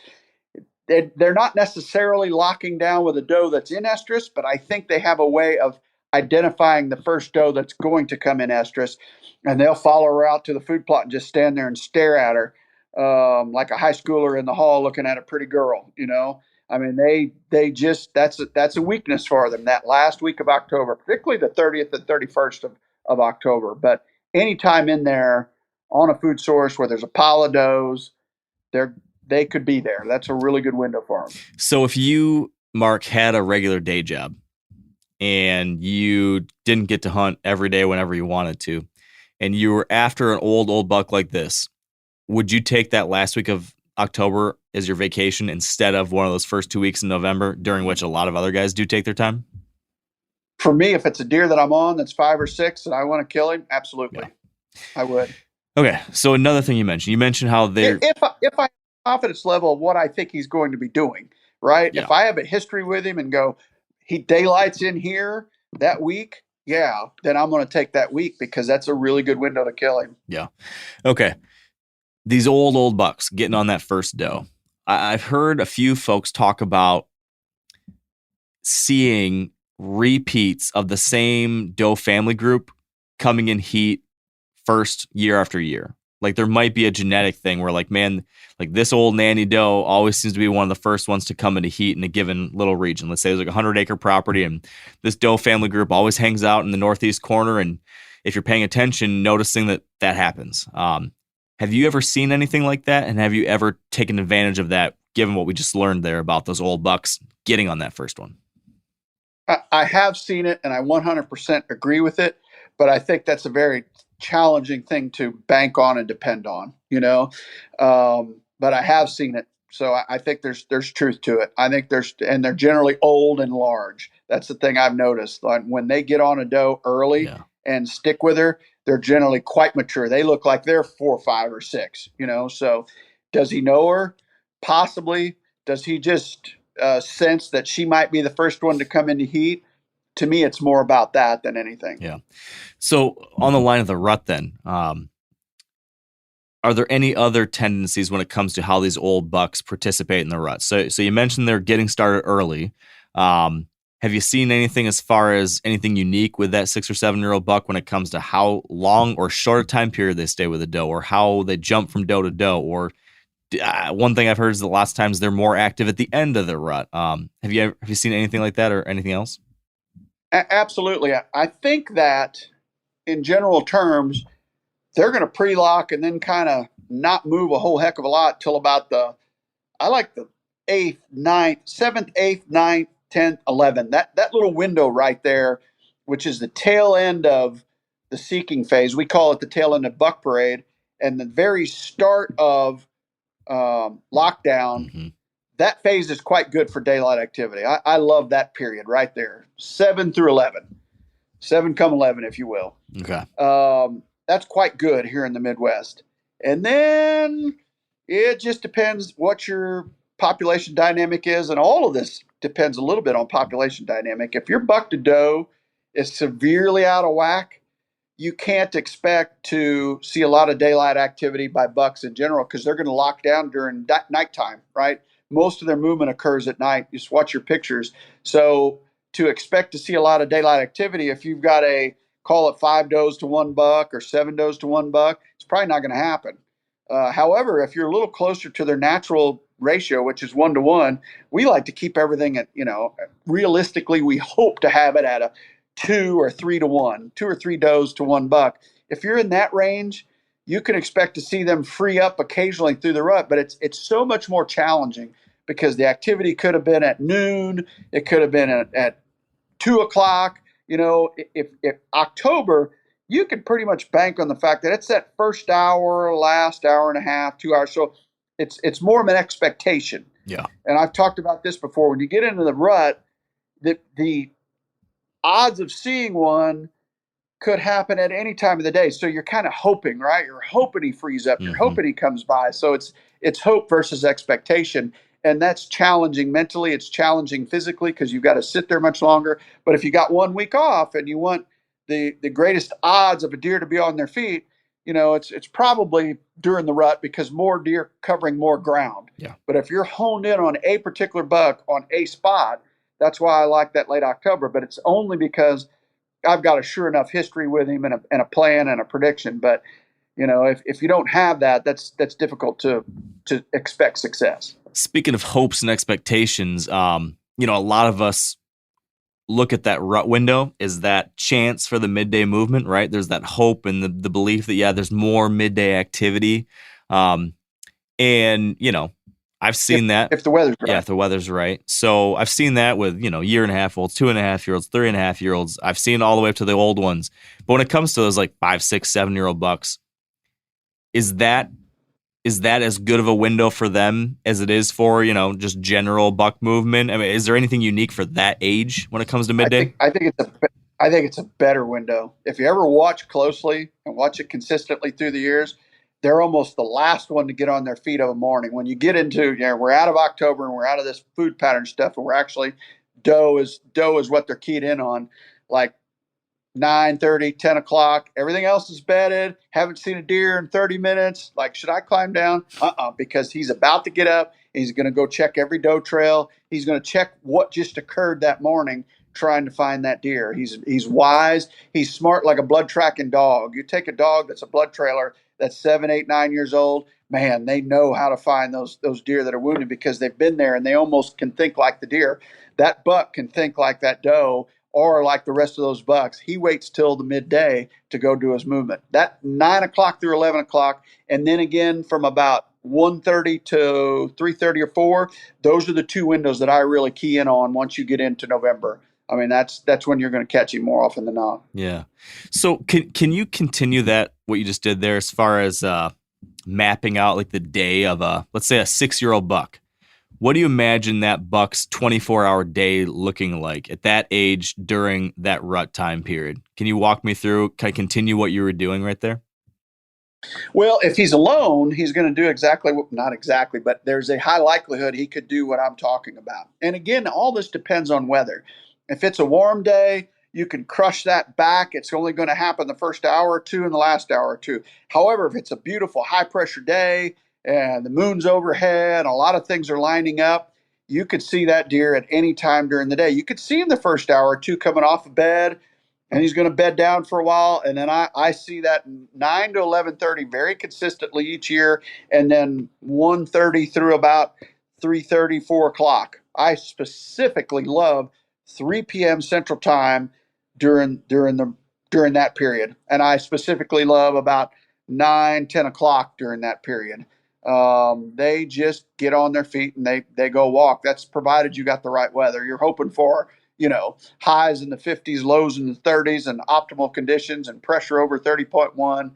Speaker 4: they're not necessarily locking down with a doe that's in estrus, but I think they have a way of identifying the first doe that's going to come in estrus, and they'll follow her out to the food plot and just stand there and stare at her like a high schooler in the hall looking at a pretty girl. I mean, they just that's a weakness for them that last week of October, particularly the 30th and 31st of October. But anytime in there on a food source where there's a pile of does, they could be there. That's a really good window for them.
Speaker 3: So if you, Mark, had a regular day job, and you didn't get to hunt every day whenever you wanted to, and you were after an old buck like this, would you take that last week of October as your vacation instead of one of those first 2 weeks in November, during which a lot of other guys do take their time?
Speaker 4: For me, if it's a deer that I'm on that's 5 or 6 and I want to kill him, absolutely, I would.
Speaker 3: Okay, so another thing you mentioned how they're
Speaker 4: if I have confidence level of what I think he's going to be doing, right?
Speaker 3: Yeah.
Speaker 4: If I have a history with him and go, he daylights in here that week, then I'm going to take that week because that's a really good window to kill him.
Speaker 3: Yeah. Okay. These old bucks getting on that first doe. I've heard a few folks talk about seeing repeats of the same doe family group coming in heat first year after year. Like there might be a genetic thing where like, man, like this old nanny doe always seems to be one of the first ones to come into heat in a given little region. Let's say there's like 100-acre property and this doe family group always hangs out in the northeast corner. And if you're paying attention, noticing that happens. Have you ever seen anything like that? And have you ever taken advantage of that, given what we just learned there about those old bucks getting on that first one?
Speaker 4: I have seen it, and I 100% agree with it, but I think that's a very challenging thing to bank on and depend on, but I have seen it. So I think there's truth to it. I think and they're generally old and large. That's the thing I've noticed. Like when they get on a doe early and stick with her, they're generally quite mature. They look like they're 4, 5, or 6, so does he know her? Possibly. Does he just sense that she might be the first one to come into heat? To me, it's more about that than anything.
Speaker 3: Yeah. So on the line of the rut then, are there any other tendencies when it comes to how these old bucks participate in the rut? So you mentioned they're getting started early. Have you seen anything as far as anything unique with that 6 or 7-year-old buck when it comes to how long or short a time period they stay with a doe, or how they jump from doe to doe? Or one thing I've heard is that lots of times they're more active at the end of the rut. Have you seen anything like that or anything else?
Speaker 4: Absolutely. I think that in general terms, they're going to pre-lock and then kind of not move a whole heck of a lot till about the 8th, 9th, 7th, 8th, 9th, 10th, 11th. That little window right there, which is the tail end of the seeking phase. We call it the tail end of buck parade, and the very start of lockdown. Mm-hmm. That phase is quite good for daylight activity. I love that period right there, 7 through 11, 7 come 11, if you will.
Speaker 3: Okay.
Speaker 4: That's quite good here in the Midwest. And then it just depends what your population dynamic is. And all of this depends a little bit on population dynamic. If your buck to doe is severely out of whack, you can't expect to see a lot of daylight activity by bucks in general because they're going to lock down during nighttime, right? Most of their movement occurs at night. Just watch your pictures. So to expect to see a lot of daylight activity, if you've got call it 5 does to 1 buck or 7 does to 1 buck, it's probably not going to happen. However, if you're a little closer to their natural ratio, which is 1 to 1, we like to keep everything at, realistically, we hope to have it at a 2 or 3 to 1, 2 or 3 does to 1 buck. If you're in that range, you can expect to see them free up occasionally through the rut, but it's so much more challenging because the activity could have been at noon, it could have been at 2 o'clock. If October, you can pretty much bank on the fact that it's that first hour, last hour and a half, 2 hours. So it's more of an expectation.
Speaker 3: Yeah.
Speaker 4: And I've talked about this before. When you get into the rut, the odds of seeing one could happen at any time of the day. So you're kind of hoping, right? You're hoping he frees up. You're hoping he comes by. So it's hope versus expectation. And that's challenging mentally. It's challenging physically because you've got to sit there much longer. But if you got 1 week off and you want the greatest odds of a deer to be on their feet, it's probably during the rut because more deer covering more ground.
Speaker 3: Yeah.
Speaker 4: But if you're honed in on a particular buck on a spot, that's why I like that late October. But it's only because I've got a sure enough history with him and a plan and a prediction. But if you don't have that, that's difficult to expect success.
Speaker 3: Speaking of hopes and expectations, a lot of us look at that rut window as that chance for the midday movement, right? There's that hope and the belief that, there's more midday activity. And, I've seen that.
Speaker 4: If the weather's right.
Speaker 3: Yeah, if the weather's right. So I've seen that with, year and a half olds, 2.5-year-olds, 3.5-year-olds. I've seen it all the way up to the old ones. But when it comes to those like 5, 6, 7-year-old bucks, is that as good of a window for them as it is for, just general buck movement? I mean, is there anything unique for that age when it comes to midday?
Speaker 4: I think it's a better window. If you ever watch closely and watch it consistently through the years, they're almost the last one to get on their feet of a morning. When you get into, we're out of October and we're out of this food pattern stuff, and we're actually doe is what they're keyed in on, like 9:30, 10 o'clock. Everything else is bedded. Haven't seen a deer in 30 minutes. Like, should I climb down? Because he's about to get up. He's going to go check every doe trail. He's going to check what just occurred that morning, trying to find that deer. He's wise. He's smart, like a blood tracking dog. You take a dog that's a blood trailer that's 7, 8, 9 years old. Man, they know how to find those deer that are wounded because they've been there and they almost can think like the deer. That buck can think like that doe or like the rest of those bucks. He waits till the midday to go do his movement. That 9 o'clock through 11 o'clock, and then again from about 1:30 to 3:30 or 4, those are the two windows that I really key in on once you get into November. I mean, that's when you're going to catch him more often than not.
Speaker 3: Yeah. So can you continue that, what you just did there, as far as mapping out like the day of let's say a 6-year-old buck? What do you imagine that buck's 24-hour day looking like at that age during that rut time period? Can you walk me through, kind of continue what you were doing right there?
Speaker 4: Well, if he's alone, he's going to do not exactly, but there's a high likelihood he could do what I'm talking about. And again, all this depends on weather. If it's a warm day, you can crush that back. It's only going to happen the first hour or two and the last hour or two. However, if it's a beautiful high-pressure day and the moon's overhead and a lot of things are lining up, you could see that deer at any time during the day. You could see him the first hour or two coming off of bed, and he's going to bed down for a while. And then I see that 9 to 11:30 very consistently each year, and then 1:30 through about 3:30, 4 o'clock. I specifically love 3 p.m. Central Time during that period. And I specifically love about 9, 10 o'clock during that period. They just get on their feet and they go walk. That's provided you got the right weather. You're hoping for, highs in the 50s, lows in the 30s, and optimal conditions and pressure over 30.1.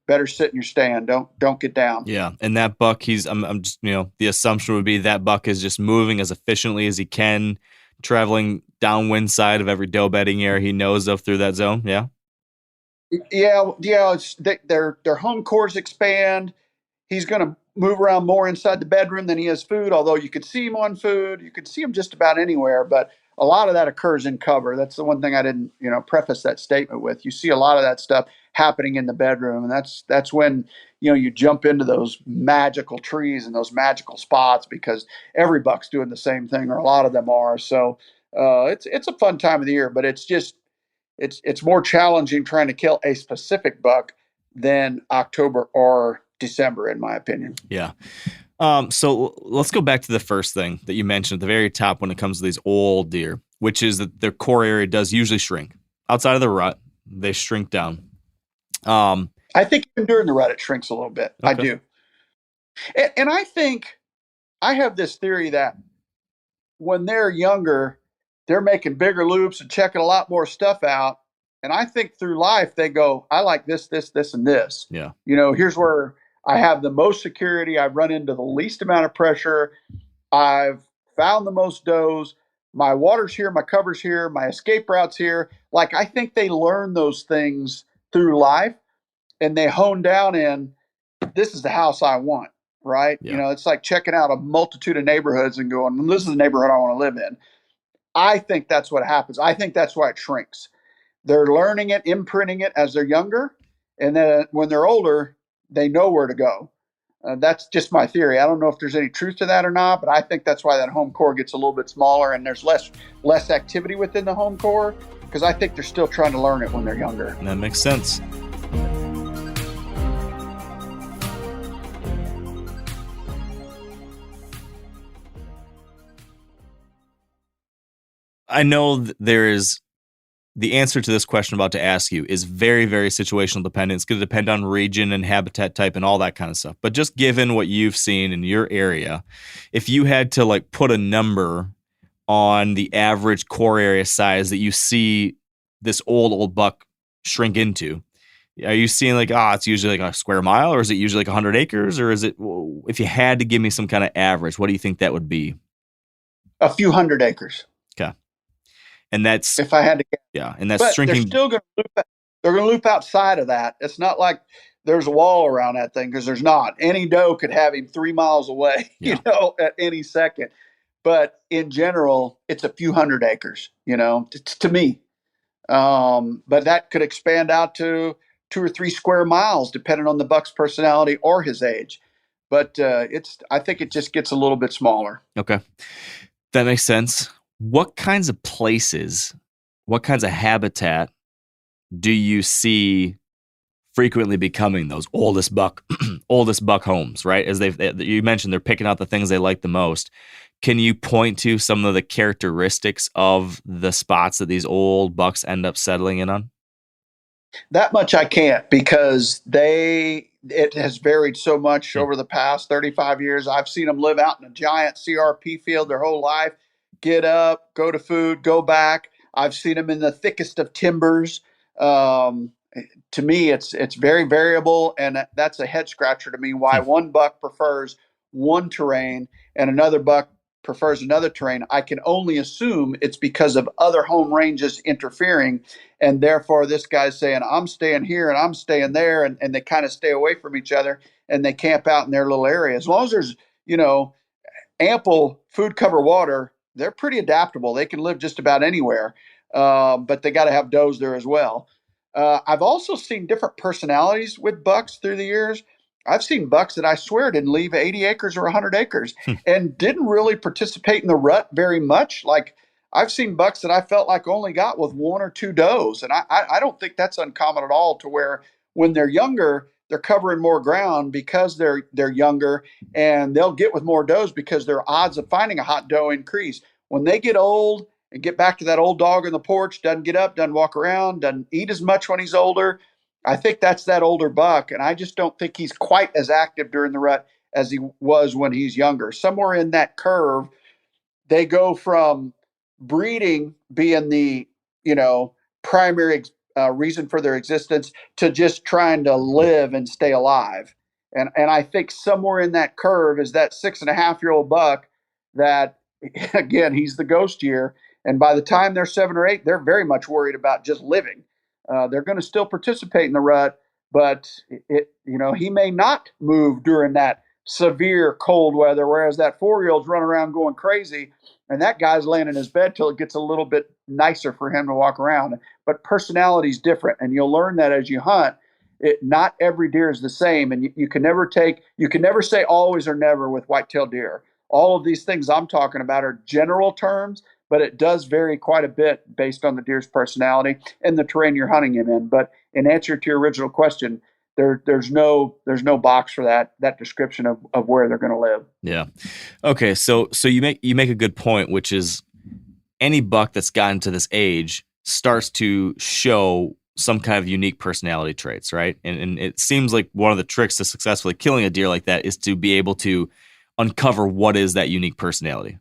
Speaker 4: Better sit in your stand. Don't get down.
Speaker 3: Yeah, and that buck, I'm just, the assumption would be that buck is just moving as efficiently as he can, traveling downwind side of every doe bedding area he knows of through that zone. Yeah.
Speaker 4: It's their home cores expand. He's going to move around more inside the bedroom than he has food, although you could see him on food. You could see him just about anywhere, but a lot of that occurs in cover. That's the one thing I didn't, preface that statement with. You see a lot of that stuff happening in the bedroom, and that's when, you jump into those magical trees and those magical spots because every buck's doing the same thing, or a lot of them are. So it's a fun time of the year, but it's more challenging trying to kill a specific buck than October or December, in my opinion.
Speaker 3: Yeah. So let's go back to the first thing that you mentioned at the very top when it comes to these old deer, which is that their core area does usually shrink. Outside of the rut, they shrink down.
Speaker 4: I think even during the rut, it shrinks a little bit. Okay. I do. And I think I have this theory that when they're younger, they're making bigger loops and checking a lot more stuff out. And I think through life, they go, I like this, and this.
Speaker 3: Yeah.
Speaker 4: Here's where I have the most security. I've run into the least amount of pressure. I've found the most does. My water's here, my cover's here, my escape route's here. Like, I think they learn those things through life, and they hone down in, this is the house I want, right?
Speaker 3: Yeah.
Speaker 4: It's like checking out a multitude of neighborhoods and going, this is the neighborhood I want to live in. I think that's what happens. I think that's why it shrinks. They're learning it, imprinting it as they're younger, and then when they're older, they know where to go. That's just my theory. I don't know if there's any truth to that or not, but I think that's why that home core gets a little bit smaller and there's less activity within the home core, because I think they're still trying to learn it when they're younger.
Speaker 3: That makes sense. I know there is the answer to this question I'm about to ask you is very, very situational dependent. It's going to depend on region and habitat type and all that kind of stuff. But just given what you've seen in your area, if you had to like put a number on the average core area size that you see this old buck shrink into, are you seeing like, it's usually like a square mile, or is it usually like 100 acres? Or is it, if you had to give me some kind of average, what do you think that would be?
Speaker 4: A few hundred acres.
Speaker 3: Okay. And that's,
Speaker 4: if I had to guess.
Speaker 3: Yeah. And that's
Speaker 4: But
Speaker 3: shrinking.
Speaker 4: they're still going to loop outside of that. It's not like there's a wall around that thing, because there's not. Any doe could have him 3 miles away,
Speaker 3: Yeah.
Speaker 4: At any second. But in general, it's a few hundred acres, to me. But that could expand out to 2 or 3 square miles, depending on the buck's personality or his age. But I think it just gets a little bit smaller.
Speaker 3: Okay. That makes sense. What kinds of places, what kinds of habitat do you see frequently becoming those oldest buck homes, right? As you mentioned, they're picking out the things they like the most. Can you point to some of the characteristics of the spots that these old bucks end up settling in on?
Speaker 4: That much I can't, because it has varied so much over the past 35 years. I've seen them live out in a giant CRP field their whole life, get up, go to food, go back. I've seen them in the thickest of timbers. To me, it's very variable, and that's a head scratcher to me, why one buck prefers one terrain and another buck prefers another terrain. I can only assume it's because of other home ranges interfering, and therefore this guy's saying, I'm staying here and I'm staying there, and they kind of stay away from each other, and they camp out in their little area. As long as there's, ample food, cover, water, they're pretty adaptable. They can live just about anywhere, but they got to have does there as well. I've also seen different personalities with bucks through the years. I've seen bucks that I swear didn't leave 80 acres or 100 acres and didn't really participate in the rut very much. Like, I've seen bucks that I felt like only got with 1 or 2 does. And I don't think that's uncommon at all, to where when they're younger, they're covering more ground because they're younger, and they'll get with more does because their odds of finding a hot doe increase. When they get old and get back to that old dog on the porch, doesn't get up, doesn't walk around, doesn't eat as much when he's older, I think that's that older buck, and I just don't think he's quite as active during the rut as he was when he's younger. Somewhere in that curve, they go from breeding being the primary reason for their existence to just trying to live and stay alive. And I think somewhere in that curve is that 6.5-year-old buck that, again, he's the ghost year. And by the time they're 7 or 8, they're very much worried about just living. They're going to still participate in the rut, but he may not move during that severe cold weather, whereas that 4-year-old's running around going crazy, and that guy's laying in his bed till it gets a little bit nicer for him to walk around. But personality's different, and you'll learn that as you hunt. Not every deer is the same, and you can never say always or never with white-tailed deer. All of these things I'm talking about are general terms, but it does vary quite a bit based on the deer's personality and the terrain you're hunting him in. But in answer to your original question, there's no box for that description of where they're going to live.
Speaker 3: Yeah. Okay. So you make a good point, which is any buck that's gotten to this age starts to show some kind of unique personality traits, right? And it seems like one of the tricks to successfully killing a deer like that is to be able to uncover what is that unique personality.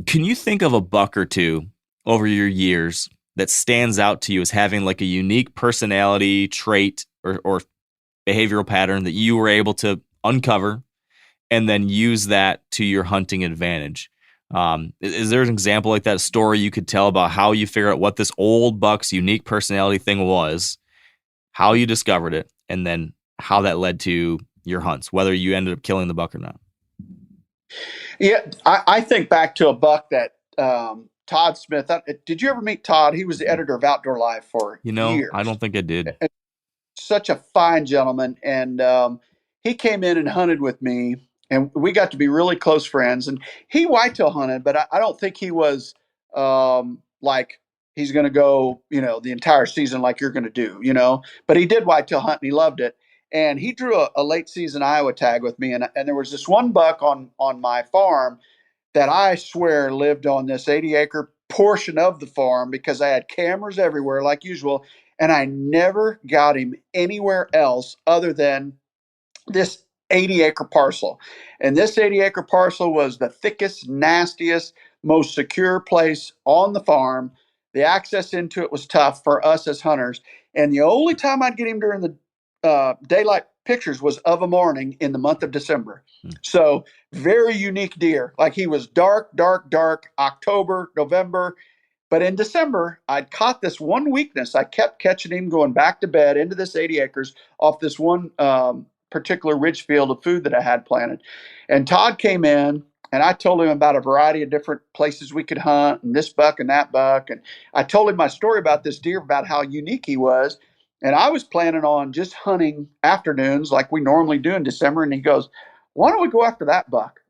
Speaker 3: Can you think of a buck or two over your years that stands out to you as having like a unique personality trait or behavioral pattern that you were able to uncover and then use that to your hunting advantage? Is there an example like that, a story you could tell about how you figured out what this old buck's unique personality thing was, how you discovered it, and then how that led to your hunts, whether you ended up killing the buck or not?
Speaker 4: Yeah, I think back to a buck that Todd Smith. Did you ever meet Todd? He was the editor of Outdoor Life for years.
Speaker 3: I don't think I did.
Speaker 4: Such a fine gentleman, and he came in and hunted with me, and we got to be really close friends. And he whitetail hunted, but I don't think he was like he's going to go, the entire season like you're going to do, But he did whitetail hunt, and he loved it. And he drew a late season Iowa tag with me, and there was this one buck on my farm that I swear lived on this 80-acre portion of the farm because I had cameras everywhere like usual, and I never got him anywhere else other than this 80-acre parcel. And this 80-acre parcel was the thickest, nastiest, most secure place on the farm. The access into it was tough for us as hunters. And the only time I'd get him during the daylight pictures was of a morning in the month of December. So very unique deer. Like he was dark, dark, dark, October, November. But in December, I'd caught this one weakness. I kept catching him going back to bed into this 80 acres off this one particular ridge field of food that I had planted. And Todd came in, and I told him about a variety of different places we could hunt, and this buck and that buck. And I told him my story about this deer, about how unique he was. And I was planning on just hunting afternoons like we normally do in December. And he goes, "Why don't we go after that buck?"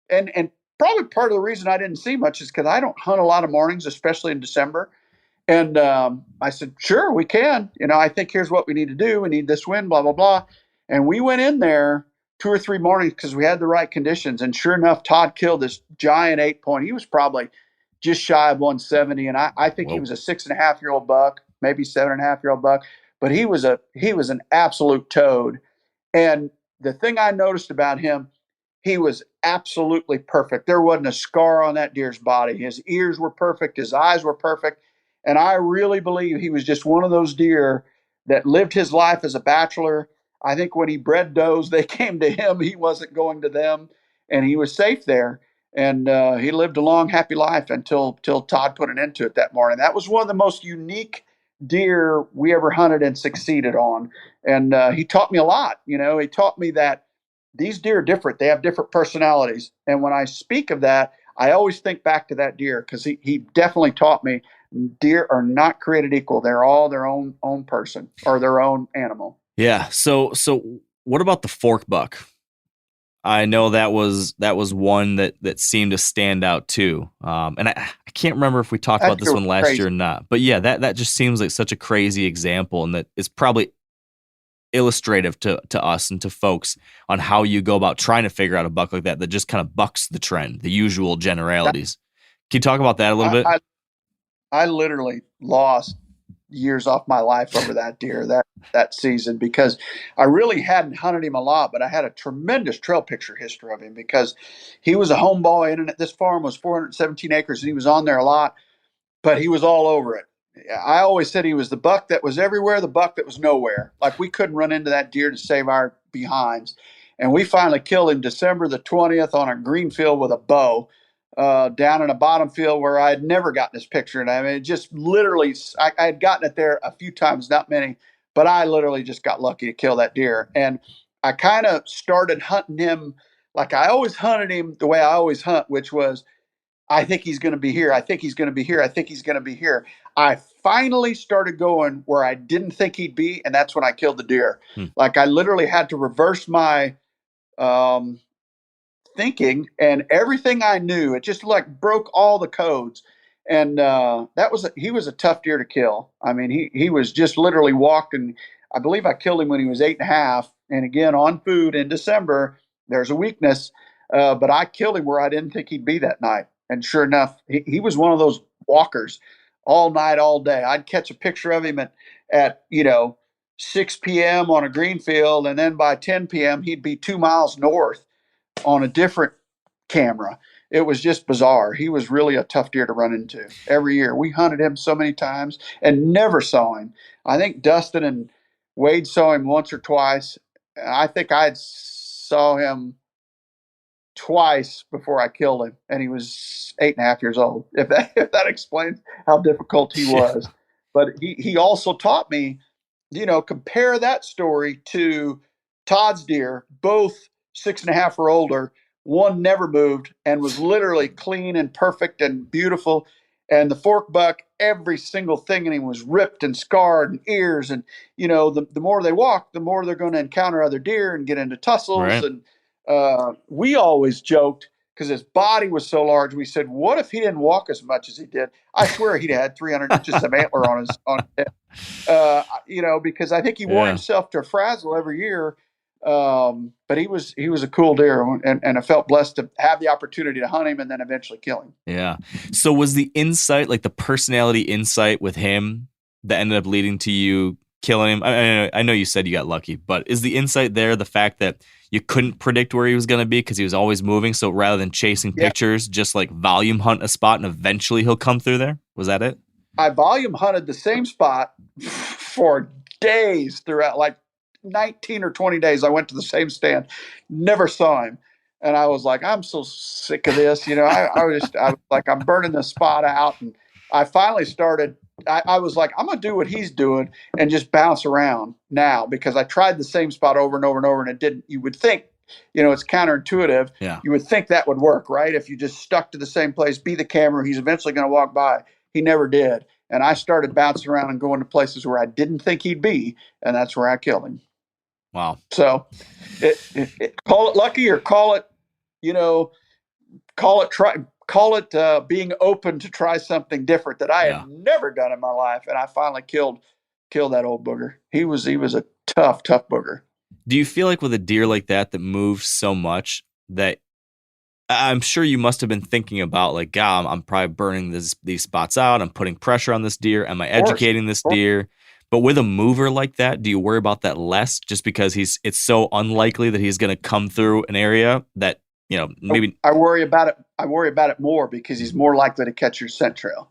Speaker 4: And probably part of the reason I didn't see much is because I don't hunt a lot of mornings, especially in December. And I said, "Sure, we can. I think here's what we need to do. We need this wind, blah, blah, blah." And we went in there 2 or 3 mornings because we had the right conditions. And sure enough, Todd killed this giant 8-point. He was probably just shy of 170. And I think
Speaker 3: Whoa.
Speaker 4: he was a 6.5-year-old buck, maybe 7.5-year-old buck. But he was an absolute toad. And the thing I noticed about him, he was absolutely perfect. There wasn't a scar on that deer's body. His ears were perfect. His eyes were perfect. And I really believe he was just one of those deer that lived his life as a bachelor. I think when he bred does, they came to him. He wasn't going to them, and he was safe there. And he lived a long, happy life until Todd put an end to it that morning. That was one of the most unique deer we ever hunted and succeeded on. And he taught me a lot. He taught me that these deer are different. They have different personalities. And when I speak of that, I always think back to that deer because he definitely taught me deer are not created equal. They're all their own person or their own animal.
Speaker 3: Yeah. So what about the fork buck? I know that was one that seemed to stand out too. And I can't remember if we talked about this one last year or not. But yeah, that just seems like such a crazy example, and that is probably illustrative to us and to folks on how you go about trying to figure out a buck like that just kind of bucks the trend, the usual generalities. Can you talk about that a little bit?
Speaker 4: I literally lost years off my life over that deer that season because I really hadn't hunted him a lot, but I had a tremendous trail picture history of him because he was a homeboy, and this farm was 417 acres, and he was on there a lot, but he was all over it. I always said he was the buck that was everywhere, the buck that was nowhere. Like we couldn't run into that deer to save our behinds. And we finally killed him December the 20th on a green field with a bow down in a bottom field where I had never gotten this picture. And I mean, it just literally, I had gotten it there a few times, not many, but I literally just got lucky to kill that deer. And I kind of started hunting him like I always hunted him the way I always hunt, which was, I think he's going to be here. I think he's going to be here. I think he's going to be here. I finally started going where I didn't think he'd be, and that's when I killed the deer. Like I literally had to reverse my thinking and everything I knew. It just like broke all the codes. And he was a tough deer to kill. I mean, he was just literally walked, and I believe I killed him when he was 8.5. And again, on food in December, there's a weakness. But I killed him where I didn't think he'd be that night. And sure enough, he was one of those walkers all night, all day. I'd catch a picture of him at 6 p.m. on a green field, and then by 10 p.m. he'd be 2 miles north on a different camera. It was just bizarre. He was really a tough deer to run into every year. We hunted him so many times and never saw him. I think Dustin and Wade saw him once or twice. I think I saw him twice before I killed him, and he was 8.5 years old. If that explains how difficult he was. But he also taught me, compare that story to Todd's deer, both 6.5 or older. One never moved and was literally clean and perfect and beautiful. And the fork buck, every single thing in him was ripped and scarred and ears. And, the more they walk, the more they're going to encounter other deer and get into tussles.
Speaker 3: Right.
Speaker 4: And we always joked because his body was so large. We said, what if he didn't walk as much as he did? I swear he'd had 300 inches of antler on his head. Because I think he wore himself to frazzle every year. But he was a cool deer, and I felt blessed to have the opportunity to hunt him and then eventually kill him.
Speaker 3: Yeah. So was the insight, like the personality insight with him, that ended up leading to you killing him? I know you said you got lucky, but is the insight there the fact that you couldn't predict where he was going to be because he was always moving? So rather than chasing pictures, just like volume hunt a spot and eventually he'll come through there? Was that it?
Speaker 4: I volume hunted the same spot for days throughout, like 19 or 20 days. I went to the same stand, never saw him. And I was like, I'm so sick of this. I was like, I'm burning this spot out. And I finally started, I was like, I'm going to do what he's doing and just bounce around now, because I tried the same spot over and over and over, and it didn't. You would think, it's counterintuitive.
Speaker 3: Yeah.
Speaker 4: You would think that would work, right? If you just stuck to the same place, be the camera, he's eventually going to walk by. He never did. And I started bouncing around and going to places where I didn't think he'd be, and that's where I killed him.
Speaker 3: Wow.
Speaker 4: So call it lucky, or call it, call it being open to try something different that I had never done in my life. And I finally killed that old booger. He was a tough booger.
Speaker 3: Do you feel like with a deer like that moves so much, that I'm sure you must have been thinking about, like, God, I'm probably burning these spots out. I'm putting pressure on this deer. Am I educating this deer? But with a mover like that, do you worry about that less, just because it's so unlikely that he's going to come through an area that, maybe
Speaker 4: I worry about it. I worry about it more because he's more likely to catch your scent trail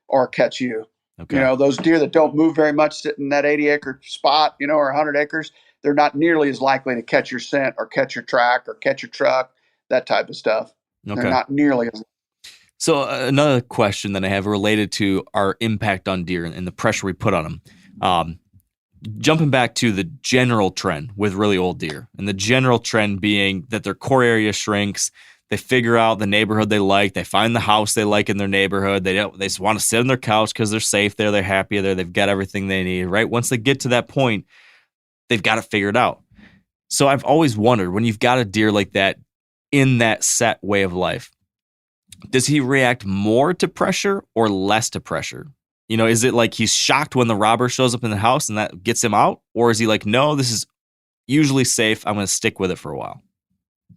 Speaker 4: or catch you.
Speaker 3: Okay.
Speaker 4: Those deer that don't move very much, sit in that 80-acre spot, or 100 acres, they're not nearly as likely to catch your scent or catch your track or catch your truck, that type of stuff.
Speaker 3: Okay.
Speaker 4: They're not nearly as.
Speaker 3: So another question that I have related to our impact on deer and the pressure we put on them. Jumping back to the general trend with really old deer, and the general trend being that their core area shrinks. They figure out the neighborhood they like. They find the house they like in their neighborhood. They just want to sit on their couch because they're safe there. They're happy there. They've got everything they need, right? Once they get to that point, they've got it figured out. So I've always wondered, when you've got a deer like that in that set way of life, does he react more to pressure or less to pressure? Is it like he's shocked when the robber shows up in the house and that gets him out? Or is he like, no, this is usually safe, I'm going to stick with it for a while?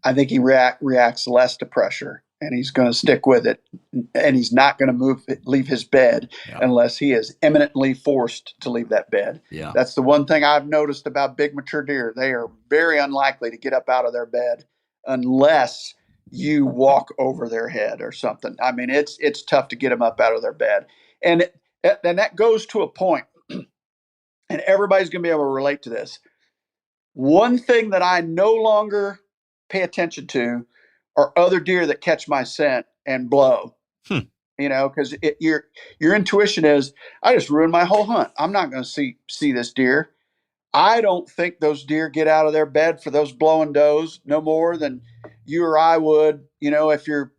Speaker 4: I think he reacts less to pressure, and he's going to stick with it, and he's not going to leave his bed unless he is eminently forced to leave that bed.
Speaker 3: Yeah.
Speaker 4: That's the one thing I've noticed about big mature deer. They are very unlikely to get up out of their bed unless you walk over their head or something. I mean, it's tough to get them up out of their bed. And that goes to a point, and everybody's going to be able to relate to this. One thing that I no longer pay attention to are other deer that catch my scent and blow. Because your intuition is, I just ruined my whole hunt. I'm not going to see this deer. I don't think those deer get out of their bed for those blowing does no more than you or I would. If your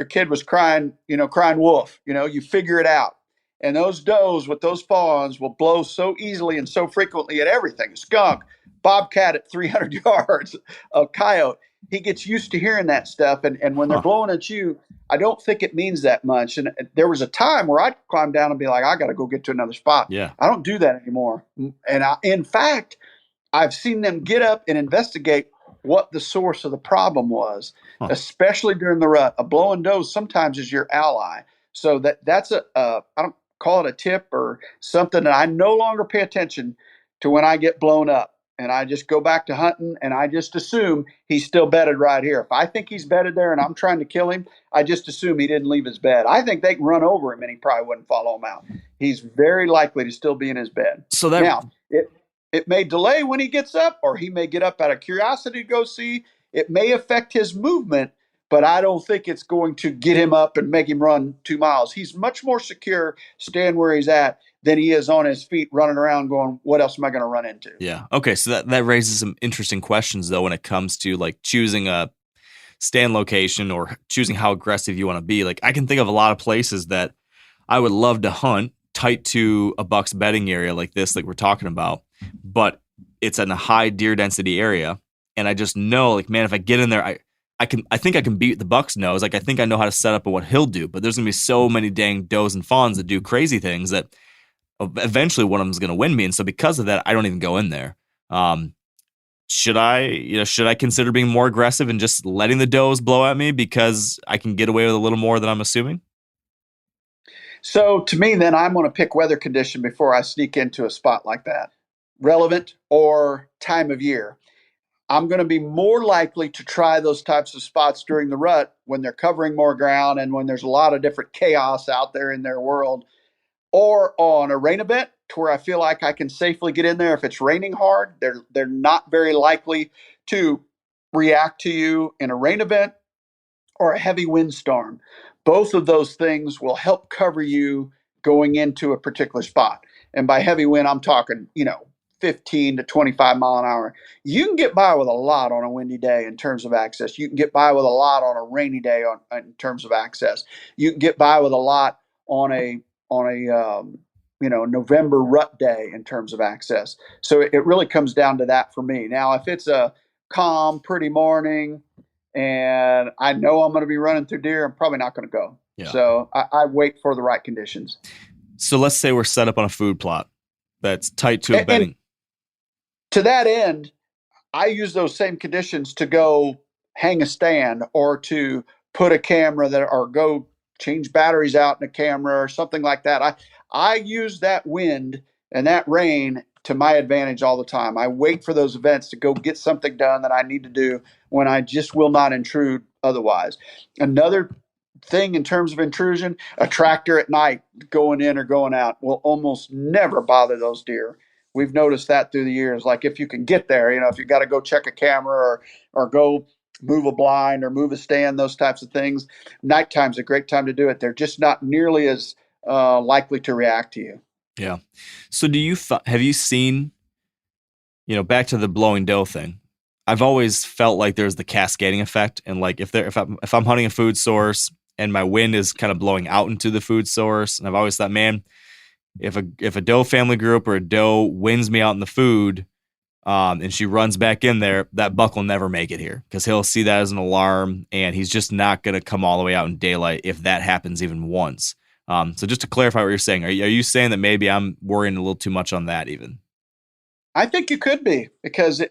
Speaker 4: kid was crying wolf, you figure it out. And those does with those fawns will blow so easily and so frequently at everything. Skunk, bobcat at 300 yards, a coyote. He gets used to hearing that stuff. And when they're blowing at you, I don't think it means that much. And there was a time where I'd climb down and be like, I got to go get to another spot.
Speaker 3: Yeah.
Speaker 4: I don't do that anymore. And in fact, I've seen them get up and investigate what the source of the problem was, especially during the rut. A blowing doe sometimes is your ally. So that's I don't call it a tip or something that I no longer pay attention to when I get blown up. And I just go back to hunting, and I just assume he's still bedded right here. If I think he's bedded there and I'm trying to kill him, I just assume he didn't leave his bed. I think they can run over him and he probably wouldn't follow him out. He's very likely to still be in his bed.
Speaker 3: So that
Speaker 4: now, it may delay when he gets up, or he may get up out of curiosity to go see. It may affect his movement, but I don't think it's going to get him up and make him run 2 miles. He's much more secure staying where he's at than he is on his feet running around going, what else am I going to run into?
Speaker 3: Yeah. Okay. So that raises some interesting questions, though, when it comes to like choosing a stand location or choosing how aggressive you want to be. Like, I can think of a lot of places that I would love to hunt tight to a buck's bedding area like this, like we're talking about, but it's in a high deer density area. And I just know, like, man, if I get in there, I think I can beat the buck's nose. Like, I think I know how to set up and what he'll do, but there's going to be so many dang does and fawns that do crazy things that eventually one of them is going to win me. And so because of that, I don't even go in there. should I consider being more aggressive and just letting the does blow at me because I can get away with a little more than I'm assuming?
Speaker 4: So to me, then I'm going to pick weather condition before I sneak into a spot like that. Relevant or time of year. I'm going to be more likely to try those types of spots during the rut when they're covering more ground and when there's a lot of different chaos out there in their world, or on a rain event to where I feel like I can safely get in there. If it's raining hard, they're not very likely to react to you in a rain event or a heavy windstorm. Both of those things will help cover you going into a particular spot. And by heavy wind, I'm talking, 15 to 25 mile an hour. You can get by with a lot on a windy day in terms of access. You can get by with a lot on a rainy day in terms of access. You can get by with a lot on a November rut day in terms of access. So it really comes down to that for me. Now, if it's a calm, pretty morning, and I know I'm going to be running through deer, I'm probably not going to go. Yeah. So I wait for the right conditions.
Speaker 3: So let's say we're set up on a food plot that's tight to a bedding.
Speaker 4: To that end, I use those same conditions to go hang a stand or to put a camera or go change batteries out in a camera or something like that. I use that wind and that rain to my advantage all the time. I wait for those events to go get something done that I need to do when I just will not intrude otherwise. Another thing in terms of intrusion, a tractor at night going in or going out will almost never bother those deer. We've noticed that through the years. Like if you can get there, if you got to go check a camera or go move a blind or move a stand, those types of things, nighttime's a great time to do it. They're just not nearly as likely to react to you.
Speaker 3: Yeah. So have you seen, back to the blowing doe thing, I've always felt like there's the cascading effect. And like if I'm hunting a food source and my wind is kind of blowing out into the food source, and I've always thought, man, if a doe family group or a doe wins me out in the food, and she runs back in there, that buck will never make it here because he'll see that as an alarm, and he's just not going to come all the way out in daylight if that happens even once. So just to clarify what you're saying, are you saying that maybe I'm worrying a little too much on that even?
Speaker 4: I think you could be, because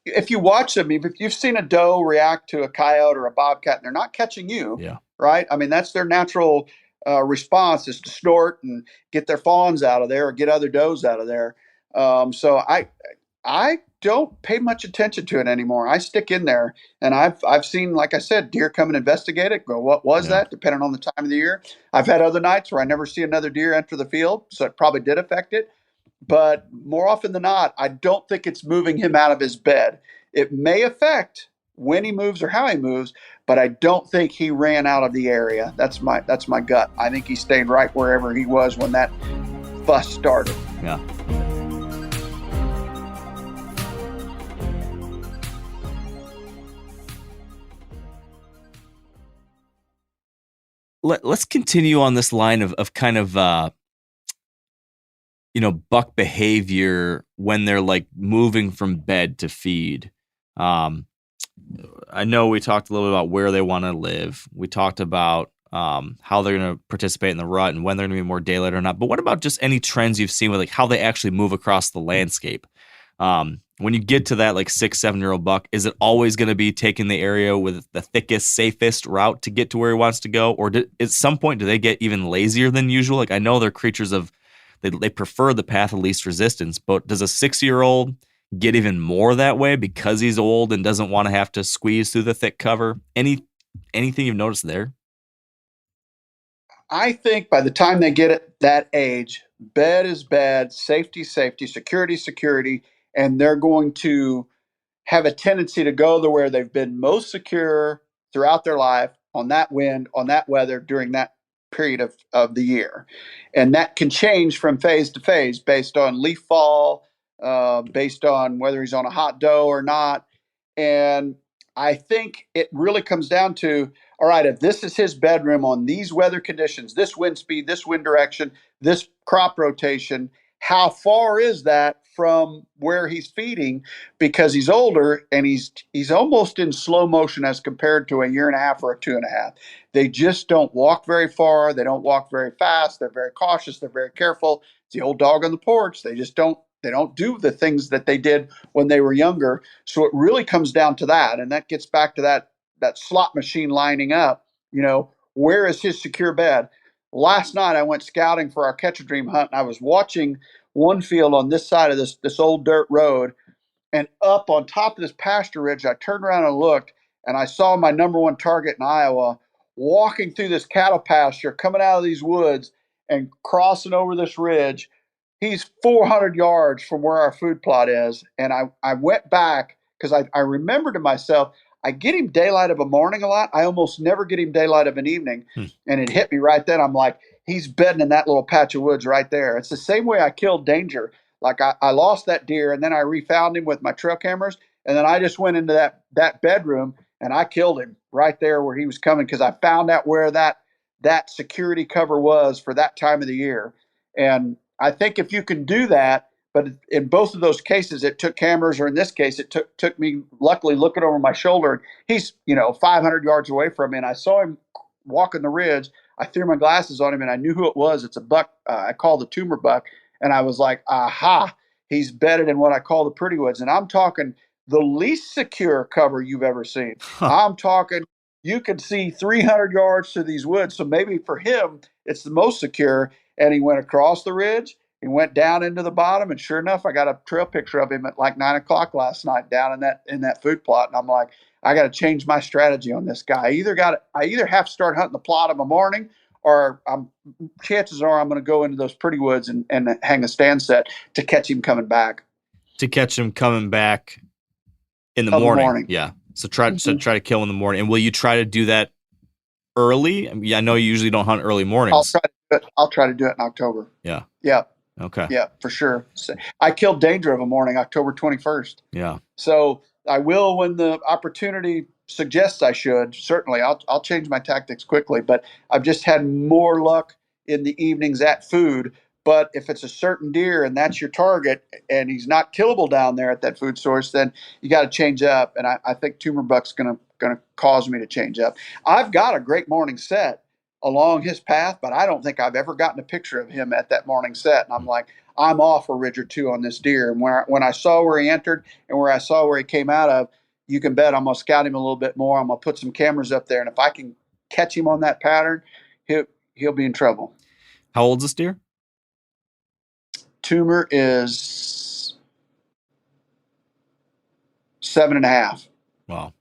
Speaker 4: if you watch them, if you've seen a doe react to a coyote or a bobcat and they're not catching you,
Speaker 3: yeah,
Speaker 4: right? I mean, that's their natural response, is to snort and get their fawns out of there or get other does out of there. So I don't pay much attention to it anymore. I stick in there, and I've seen, like I said, deer come and investigate it. Go, what was that? Depending on the time of the year. I've had other nights where I never see another deer enter the field, so it probably did affect it. But more often than not, I don't think it's moving him out of his bed. It may affect when he moves or how he moves, but I don't think he ran out of the area. That's my gut. I think he stayed right wherever he was when that fuss started.
Speaker 3: Yeah. Let's continue on this line of kind of buck behavior when they're like moving from bed to feed. I know we talked a little bit about where they want to live. We talked about how they're going to participate in the rut and when they're going to be more daylight or not. But what about just any trends you've seen with like how they actually move across the landscape? When you get to that like 6-7-year-old buck, is it always going to be taking the area with the thickest, safest route to get to where he wants to go? Or at some point, do they get even lazier than usual? Like I know they're creatures of, they prefer the path of least resistance, but does a 6-year-old get even more that way because he's old and doesn't want to have to squeeze through the thick cover? Anything you've noticed there?
Speaker 4: I think by the time they get at that age, bed is bed, safety, security, and they're going to have a tendency to go to where they've been most secure throughout their life, on that wind, on that weather, during that period of the year. And that can change from phase to phase based on leaf fall, based on whether he's on a hot doe or not. And I think it really comes down to, all right, if this is his bedroom on these weather conditions, this wind speed, this wind direction, this crop rotation, how far is that from where he's feeding? Because he's older and he's almost in slow motion as compared to a 1.5 or a 2.5. They just don't walk very far. They don't walk very fast. They're very cautious. They're very careful. It's the old dog on the porch. They They don't do the things that they did when they were younger. So it really comes down to that. And that gets back to that slot machine lining up. Where is his secure bed? Last night I went scouting for our Catch a Dream hunt, and I was watching one field on this side of this old dirt road, and up on top of this pasture ridge, I turned around and looked, and I saw my number one target in Iowa walking through this cattle pasture, coming out of these woods and crossing over this ridge. He's 400 yards from where our food plot is. And I went back because I remembered to myself, I get him daylight of a morning a lot. I almost never get him daylight of an evening. And it hit me right then. I'm like, he's bedding in that little patch of woods right there. It's the same way I killed Danger. Like I lost that deer, and then I refound him with my trail cameras. And then I just went into that bedroom and I killed him right there where he was coming, because I found out where that security cover was for that time of the year. And I think if you can do that, but in both of those cases, it took cameras, or in this case, it took me luckily looking over my shoulder. He's 500 yards away from me, and I saw him walking the ridge. I threw my glasses on him, and I knew who it was. It's a buck. I call the tumor buck, and I was like, aha, he's bedded in what I call the pretty woods. And I'm talking the least secure cover you've ever seen. I'm talking you could see 300 yards through these woods. So maybe for him, it's the most secure. And he went across the ridge. He went down into the bottom, and sure enough, I got a trail picture of him at like 9 o'clock last night down in that food plot. And I'm like, I got to change my strategy on this guy. I either have to start hunting the plot in the morning, or chances are I'm going to go into those pretty woods and hang a stand set to catch him coming back.
Speaker 3: To catch him coming back in the morning. Yeah. So try to kill in the morning. And will you try to do that early? I mean, I know you usually don't hunt early mornings.
Speaker 4: I'll try to do it in October.
Speaker 3: Yeah.
Speaker 4: Yeah.
Speaker 3: Okay.
Speaker 4: Yeah, for sure. So I killed Danger of a morning, October 21st.
Speaker 3: Yeah.
Speaker 4: So I will, when the opportunity suggests I should. Certainly, I'll change my tactics quickly. But I've just had more luck in the evenings at food. But if it's a certain deer and that's your target, and he's not killable down there at that food source, then you got to change up. And I think tumor buck's gonna cause me to change up. I've got a great morning set along his path, but I don't think I've ever gotten a picture of him at that morning set. And I'm like, I'm off a ridge or two on this deer. And when I saw where he entered and where I saw where he came out of, you can bet I'm going to scout him a little bit more. I'm going to put some cameras up there. And if I can catch him on that pattern, he'll be in trouble.
Speaker 3: How old's this deer?
Speaker 4: Tumor is 7.5.
Speaker 3: Wow.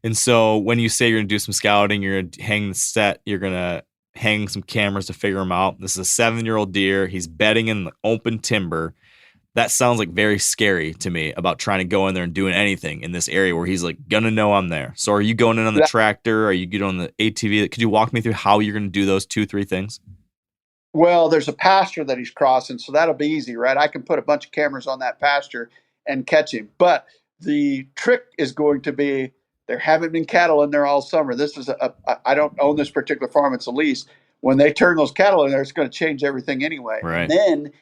Speaker 3: And so when you say you're going to do some scouting, you're going to hang the set, you're going to hang some cameras to figure him out. This is a 7-year-old deer. He's bedding in the open timber. That sounds like very scary to me about trying to go in there and doing anything in this area where he's like going to know I'm there. So are you going in on the tractor? Are you getting on the ATV? Could you walk me through how you're going to do those 2-3 things?
Speaker 4: Well, there's a pasture that he's crossing, so that'll be easy, right? I can put a bunch of cameras on that pasture and catch him. But the trick is going to be, there haven't been cattle in there all summer. This is I don't own this particular farm. It's a lease. When they turn those cattle in there, it's going to change everything anyway.
Speaker 3: Right.
Speaker 4: And then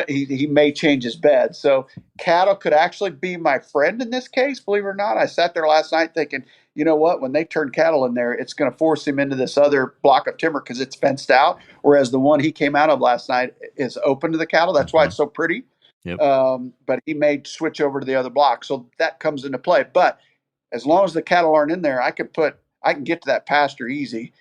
Speaker 4: he may change his bed. So cattle could actually be my friend in this case, believe it or not. I sat there last night thinking, you know what, when they turn cattle in there, it's going to force him into this other block of timber because it's fenced out, whereas the one he came out of last night is open to the cattle. That's why it's so pretty.
Speaker 3: Yep.
Speaker 4: But he may switch over to the other block. So that comes into play. But as long as the cattle aren't in there, I can get to that pasture easy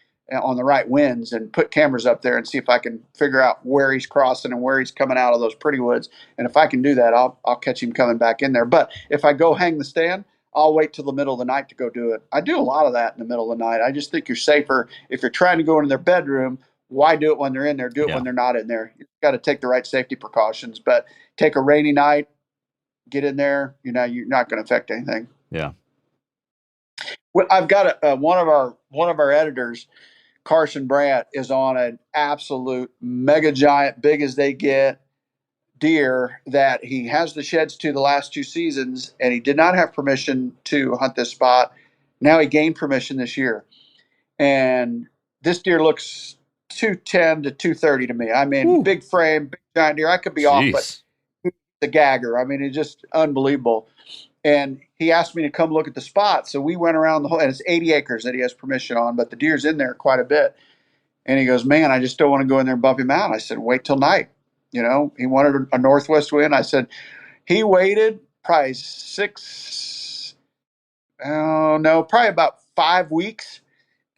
Speaker 4: on the right winds and put cameras up there and see if I can figure out where he's crossing and where he's coming out of those pretty woods. And if I can do that, I'll catch him coming back in there. But if I go hang the stand, I'll wait till the middle of the night to go do it. I do a lot of that in the middle of the night. I just think you're safer if you're trying to go into their bedroom. Why do it when they're in there? Do it when they're not in there. You've got to take the right safety precautions. But take a rainy night, get in there. You're not going to affect anything.
Speaker 3: Yeah.
Speaker 4: Well, I've got one of our editors, Carson Brandt, is on an absolute mega giant, big as they get deer that he has the sheds to the last 2 seasons, and he did not have permission to hunt this spot. Now he gained permission this year. And this deer looks 210 to 230 to me. I mean, Ooh. Big frame, big giant deer. I could be off, but the gagger. I mean, it's just unbelievable. And he asked me to come look at the spot. So we went around the whole, and it's 80 acres that he has permission on, but the deer's in there quite a bit. And he goes, man, I just don't want to go in there and bump him out. I said, wait till night. He wanted a northwest wind. I said, he waited probably probably about 5 weeks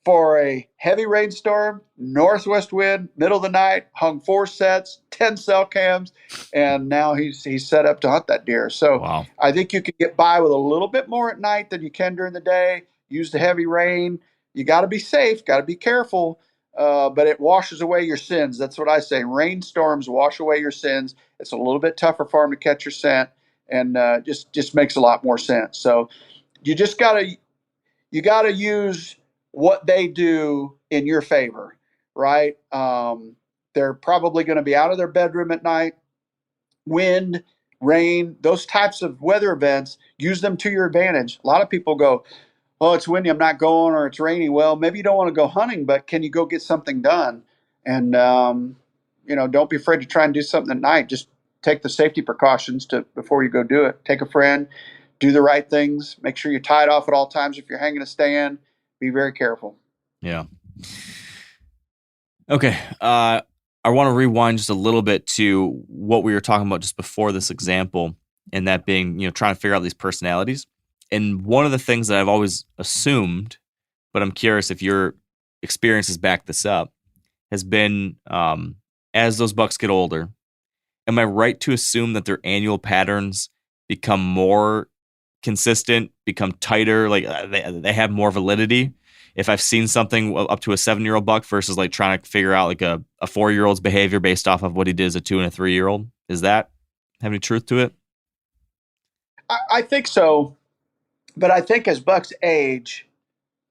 Speaker 4: for a heavy rainstorm, northwest wind, middle of the night, hung 4 sets, 10 cell cams, and now he's set up to hunt that deer. So
Speaker 3: Wow.
Speaker 4: I think you can get by with a little bit more at night than you can during the day. Use the heavy rain. You got to be safe, got to be careful, but it washes away your sins. That's what I say. Rainstorms wash away your sins. It's a little bit tougher for them to catch your scent, and just makes a lot more sense. So you just gotta use what they do in your favor, right? They're probably going to be out of their bedroom at night. Wind, rain, those types of weather events, use them to your advantage. A lot of people go, "Oh, it's windy, I'm not going," or "It's rainy." Well, maybe you don't want to go hunting, but can you go get something done? And don't be afraid to try and do something at night. Just take the safety precautions before you go do it. Take a friend, do the right things. Make sure you're tied off at all times if you're hanging a stand. Be very careful.
Speaker 3: Yeah. Okay. I want to rewind just a little bit to what we were talking about just before this example, and that being, trying to figure out these personalities. And one of the things that I've always assumed, but I'm curious if your experiences back this up, has been as those bucks get older, am I right to assume that their annual patterns become more consistent, become tighter, like they have more validity? If I've seen something up to a 7-year-old buck versus like trying to figure out like a 4-year-old's behavior based off of what he did as a 2 and a 3-year-old, is that have any truth to it?
Speaker 4: I think so, but I think as bucks age,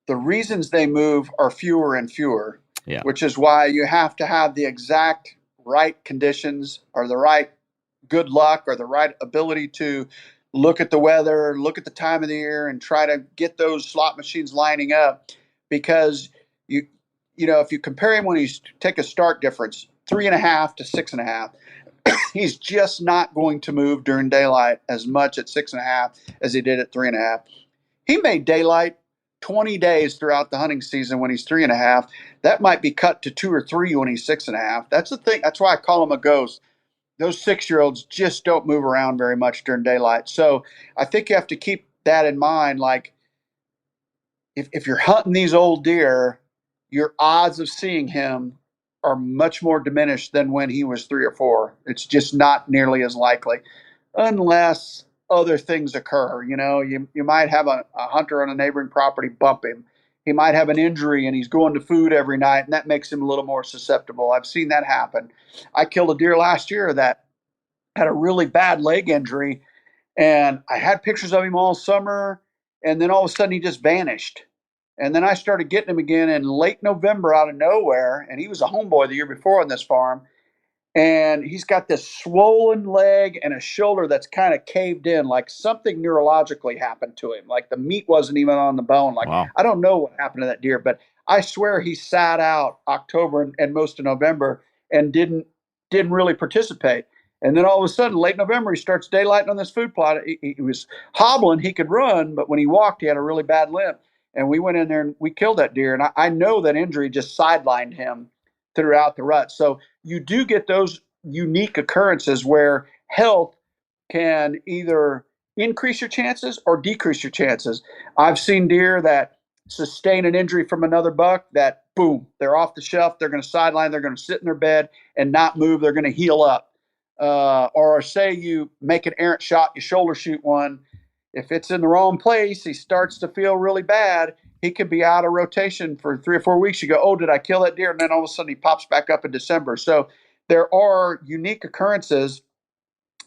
Speaker 4: the reasons they move are fewer and fewer.
Speaker 3: Yeah.
Speaker 4: Which is why you have to have the exact right conditions or the right good luck or the right ability to look at the weather, look at the time of the year, and try to get those slot machines lining up. Because if you compare him when he's take a start difference, 3.5 to 6.5, he's just not going to move during daylight as much at 6.5 as he did at 3.5. He made daylight 20 days throughout the hunting season when he's 3.5. That might be cut to 2 or 3 when he's 6.5. That's the thing. That's why I call him a ghost. Those 6-year-olds just don't move around very much during daylight. So I think you have to keep that in mind. Like, if you're hunting these old deer, your odds of seeing him are much more diminished than when he was 3 or 4. It's just not nearly as likely, unless other things occur. You might have a hunter on a neighboring property bump him. He might have an injury and he's going to food every night, and that makes him a little more susceptible. I've seen that happen. I killed a deer last year that had a really bad leg injury, and I had pictures of him all summer, and then all of a sudden he just vanished. And then I started getting him again in late November out of nowhere, and he was a homeboy the year before on this farm. And he's got this swollen leg and a shoulder that's kind of caved in, like something neurologically happened to him. Like the meat wasn't even on the bone. Like,
Speaker 3: wow.
Speaker 4: I don't know what happened to that deer, but I swear he sat out October and most of November and didn't really participate. And then all of a sudden, late November, he starts daylighting on this food plot. He was hobbling, he could run, but when he walked, he had a really bad limp. And we went in there and we killed that deer. And I know that injury just sidelined him throughout the rut. So you do get those unique occurrences where health can either increase your chances or decrease your chances. I've seen deer that sustain an injury from another buck that, boom, they're off the shelf. They're going to sideline. They're going to sit in their bed and not move. They're going to heal up. Or say you make an errant shot, you shoulder shoot one. If it's in the wrong place, he starts to feel really bad. He could be out of rotation for 3 or 4 weeks. You go, oh, did I kill that deer? And then all of a sudden he pops back up in December. So there are unique occurrences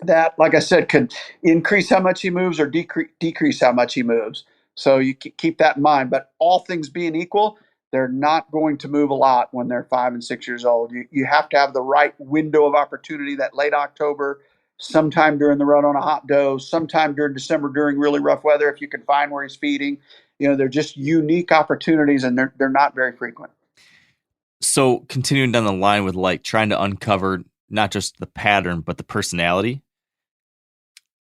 Speaker 4: that, like I said, could increase how much he moves or decrease how much he moves. So you keep that in mind. But all things being equal, they're not going to move a lot when they're 5 and 6 years old. You have to have the right window of opportunity, that late October, sometime during the rut on a hot doe, sometime during December during really rough weather if you can find where he's feeding. They're just unique opportunities, and they're not very frequent.
Speaker 3: So continuing down the line with like trying to uncover not just the pattern, but the personality.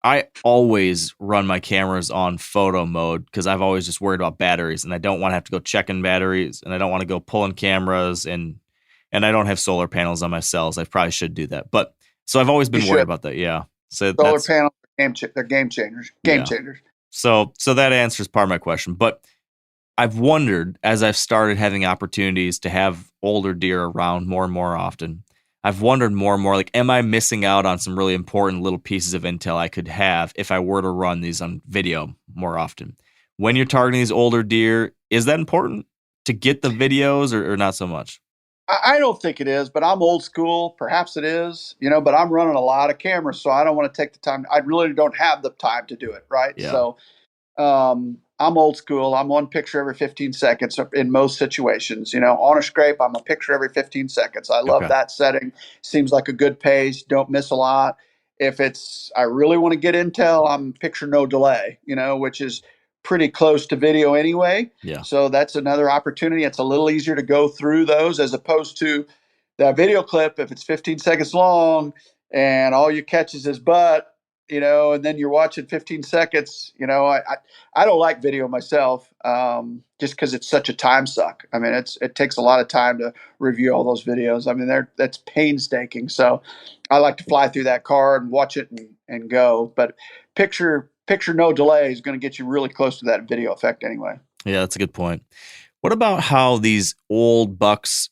Speaker 3: I always run my cameras on photo mode because I've always just worried about batteries, and I don't want to have to go checking batteries, and I don't want to go pulling cameras, and I don't have solar panels on my cells. I probably should do that. But So I've always been
Speaker 4: You
Speaker 3: worried
Speaker 4: should.
Speaker 3: about that. Yeah. So
Speaker 4: Solar
Speaker 3: that's
Speaker 4: panels, they're game changers. Game changers.
Speaker 3: so that answers part of my question. But I've wondered, as I've started having opportunities to have older deer around more and more often, I've wondered more and more, like, am I missing out on some really important little pieces of intel I could have if I were to run these on video more often? When you're targeting these older deer, is that important to get the videos or not so much?
Speaker 4: I don't think it is, but I'm old school. Perhaps it is, but I'm running a lot of cameras, so I don't want to take the time. I really don't have the time to do it, right?
Speaker 3: Yeah.
Speaker 4: So I'm old school. I'm one picture every 15 seconds in most situations. On a scrape, I'm a picture every 15 seconds. I love that setting. Seems like a good pace. Don't miss a lot. If I really want to get intel, I'm picture no delay, which is pretty close to video anyway.
Speaker 3: Yeah.
Speaker 4: So that's another opportunity. It's a little easier to go through those as opposed to that video clip. If it's 15 seconds long and all you catch is his butt, and then you're watching 15 seconds, I don't like video myself, just because it's such a time suck. I mean, it takes a lot of time to review all those videos. I mean, that's painstaking. So I like to fly through that car and watch it and go. But picture no delay is going to get you really close to that video effect anyway.
Speaker 3: Yeah, that's a good point. What about how these old bucks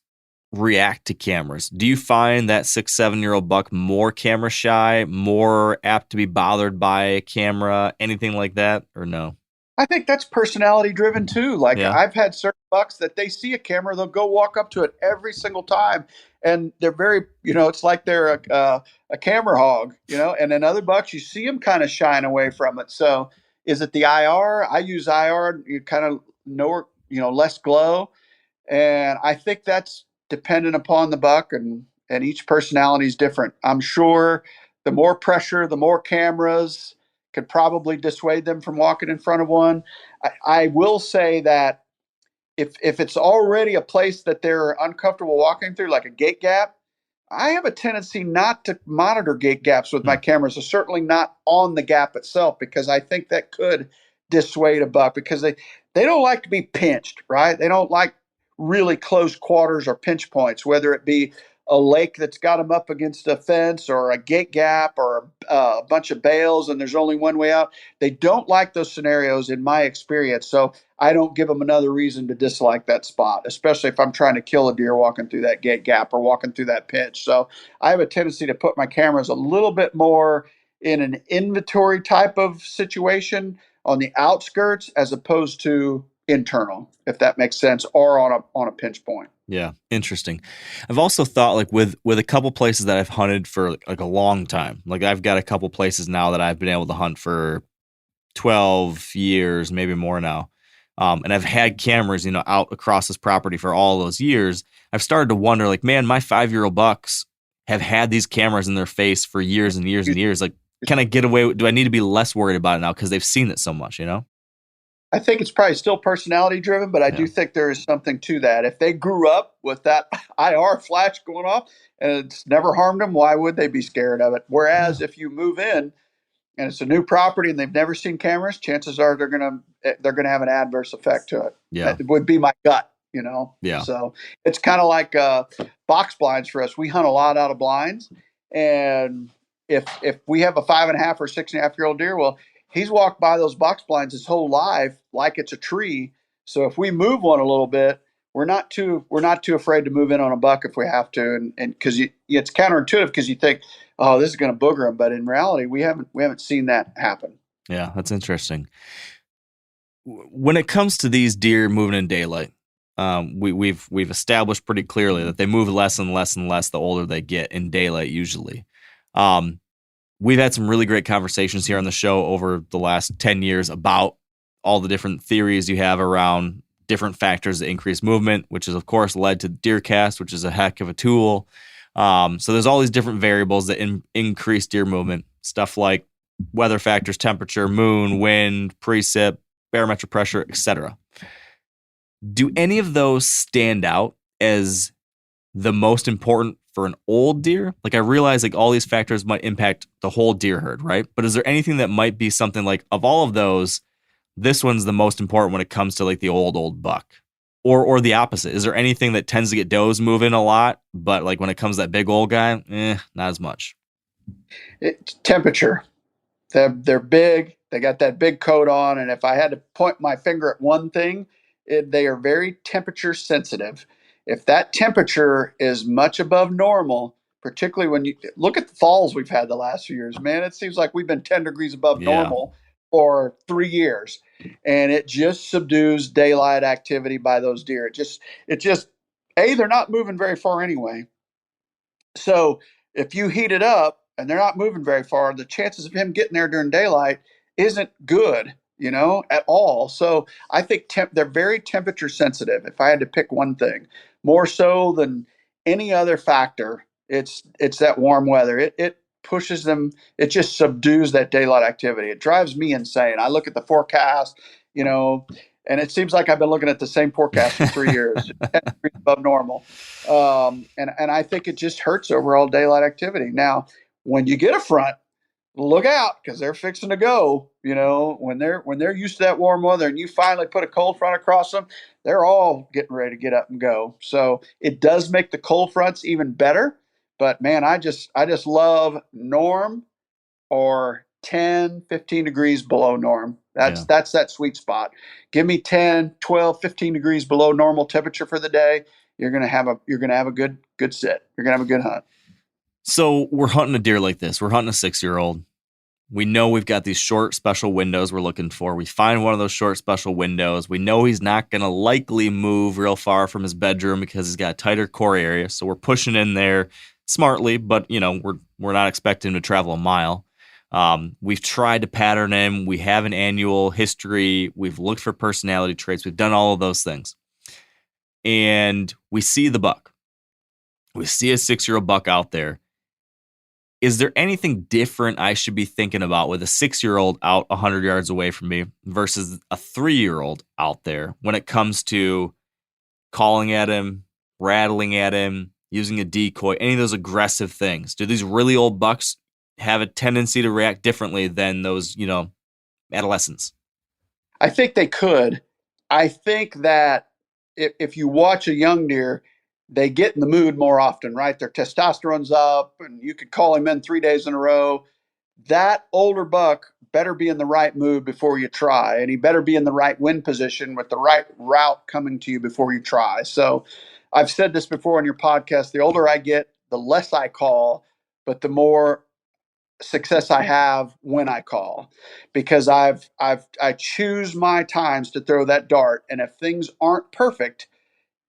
Speaker 3: react to cameras? Do you find that 6-7-year-old buck more camera shy, more apt to be bothered by a camera, anything like that, or no?
Speaker 4: I think that's personality driven too. Like, I've had certain bucks that they see a camera, they'll go walk up to it every single time. And they're very, it's like they're a camera hog, and then other bucks, you see them kind of shying away from it. So is it the IR? I use IR, you kind of know, less glow. And I think that's dependent upon the buck, and each personality is different. I'm sure the more pressure, the more cameras could probably dissuade them from walking in front of one. I will say that if it's already a place that they're uncomfortable walking through, like a gate gap, I have a tendency not to monitor gate gaps with my cameras, or certainly not on the gap itself, because I think that could dissuade a buck, because they don't like to be pinched, right? They don't like really close quarters or pinch points, whether it be a lake that's got them up against a fence, or a gate gap, or a bunch of bales and there's only one way out. They don't like those scenarios in my experience. So I don't give them another reason to dislike that spot, especially if I'm trying to kill a deer walking through that gate gap or walking through that pinch. So I have a tendency to put my cameras a little bit more in an inventory type of situation on the outskirts, as opposed to internal, if that makes sense, or on a pinch point.
Speaker 3: Yeah, interesting. I've also thought, like, with a couple places that I've hunted for like a long time. Like, I've got a couple places now that I've been able to hunt for 12 years, maybe more now. And I've had cameras, out across this property for all those years. I've started to wonder, like, man, my 5-year-old bucks have had these cameras in their face for years and years and years. Like, can I get away? Do I need to be less worried about it now because they've seen it so much,
Speaker 4: I think it's probably still personality driven, but I do think there is something to that. If they grew up with that IR flash going off and it's never harmed them, why would they be scared of it? Whereas if you move in and it's a new property and they've never seen cameras, chances are they're gonna have an adverse effect to it.
Speaker 3: Yeah,
Speaker 4: That would be my gut,
Speaker 3: Yeah.
Speaker 4: So it's kind of like box blinds for us. We hunt a lot out of blinds, and if we have a 5.5 or 6.5-year-old deer, well, he's walked by those box blinds his whole life like it's a tree. So if we move one a little bit, we're not too afraid to move in on a buck if we have to, and because it's counterintuitive, because you think, oh, this is going to booger him, but in reality, we haven't seen that happen.
Speaker 3: Yeah, that's interesting. When it comes to these deer moving in daylight, we've established pretty clearly that they move less and less and less the older they get in daylight usually. We've had some really great conversations here on the show over the last 10 years about all the different theories you have around different factors that increase movement, which has, of course, led to DeerCast, which is a heck of a tool. So there's all these different variables that increase deer movement, stuff like weather factors, temperature, moon, wind, precip, barometric pressure, etc. Do any of those stand out as the most important for an old deer? Like, I realize, like, all these factors might impact the whole deer herd, right? But is there anything that might be something like, of all of those, this one's the most important when it comes to like the old buck? Or the opposite? Is there anything that tends to get does moving a lot, but like when it comes to that big old guy, not as much?
Speaker 4: Temperature. They're big. They got that big coat on, and if I had to point my finger at one thing, they are very temperature sensitive. If that temperature is much above normal, particularly when you look at the falls we've had the last few years, man, it seems like we've been 10 degrees above
Speaker 3: Yeah.
Speaker 4: normal for 3 years, and it just subdues daylight activity by those deer. It just they're not moving very far anyway. So if you heat it up and they're not moving very far, the chances of him getting there during daylight isn't good, at all. So I think they're very temperature sensitive. If I had to pick one thing, more so than any other factor, it's that warm weather. It pushes them. It just subdues that daylight activity. It drives me insane. I look at the forecast, you know, and it seems like I've been looking at the same forecast for 3 years, 10 degrees above normal. And I think it just hurts overall daylight activity. Now, when you get a front, look out because they're fixing to go. When they're used to that warm weather, and you finally put a cold front across them, they're all getting ready to get up and go. So it does make the cold fronts even better. But man, I just love norm or 10, 15 degrees below norm. That's
Speaker 3: Yeah.
Speaker 4: that's that sweet spot. Give me 10, 12, 15 degrees below normal temperature for the day. You're gonna have a good sit. You're gonna have a good hunt.
Speaker 3: So we're hunting a deer like this. We're hunting a 6-year-old. We know we've got these short special windows we're looking for. We find one of those short special windows. We know he's not going to likely move real far from his bedroom because he's got a tighter core area. So we're pushing in there smartly, but we're not expecting him to travel a mile. We've tried to pattern him. We have an annual history. We've looked for personality traits. We've done all of those things. And we see the buck. We see a 6-year-old buck out there. Is there anything different I should be thinking about with a 6-year-old out 100 yards away from me versus a 3-year-old out there when it comes to calling at him, rattling at him, using a decoy, any of those aggressive things? Do these really old bucks have a tendency to react differently than those, adolescents?
Speaker 4: I think they could. I think that if you watch a young deer, they get in the mood more often, right? Their testosterone's up, and you could call him in 3 days in a row. That older buck better be in the right mood before you try, and he better be in the right wind position with the right route coming to you before you try. So I've said this before on your podcast, the older I get, the less I call, but the more success I have when I call, because I choose my times to throw that dart, and if things aren't perfect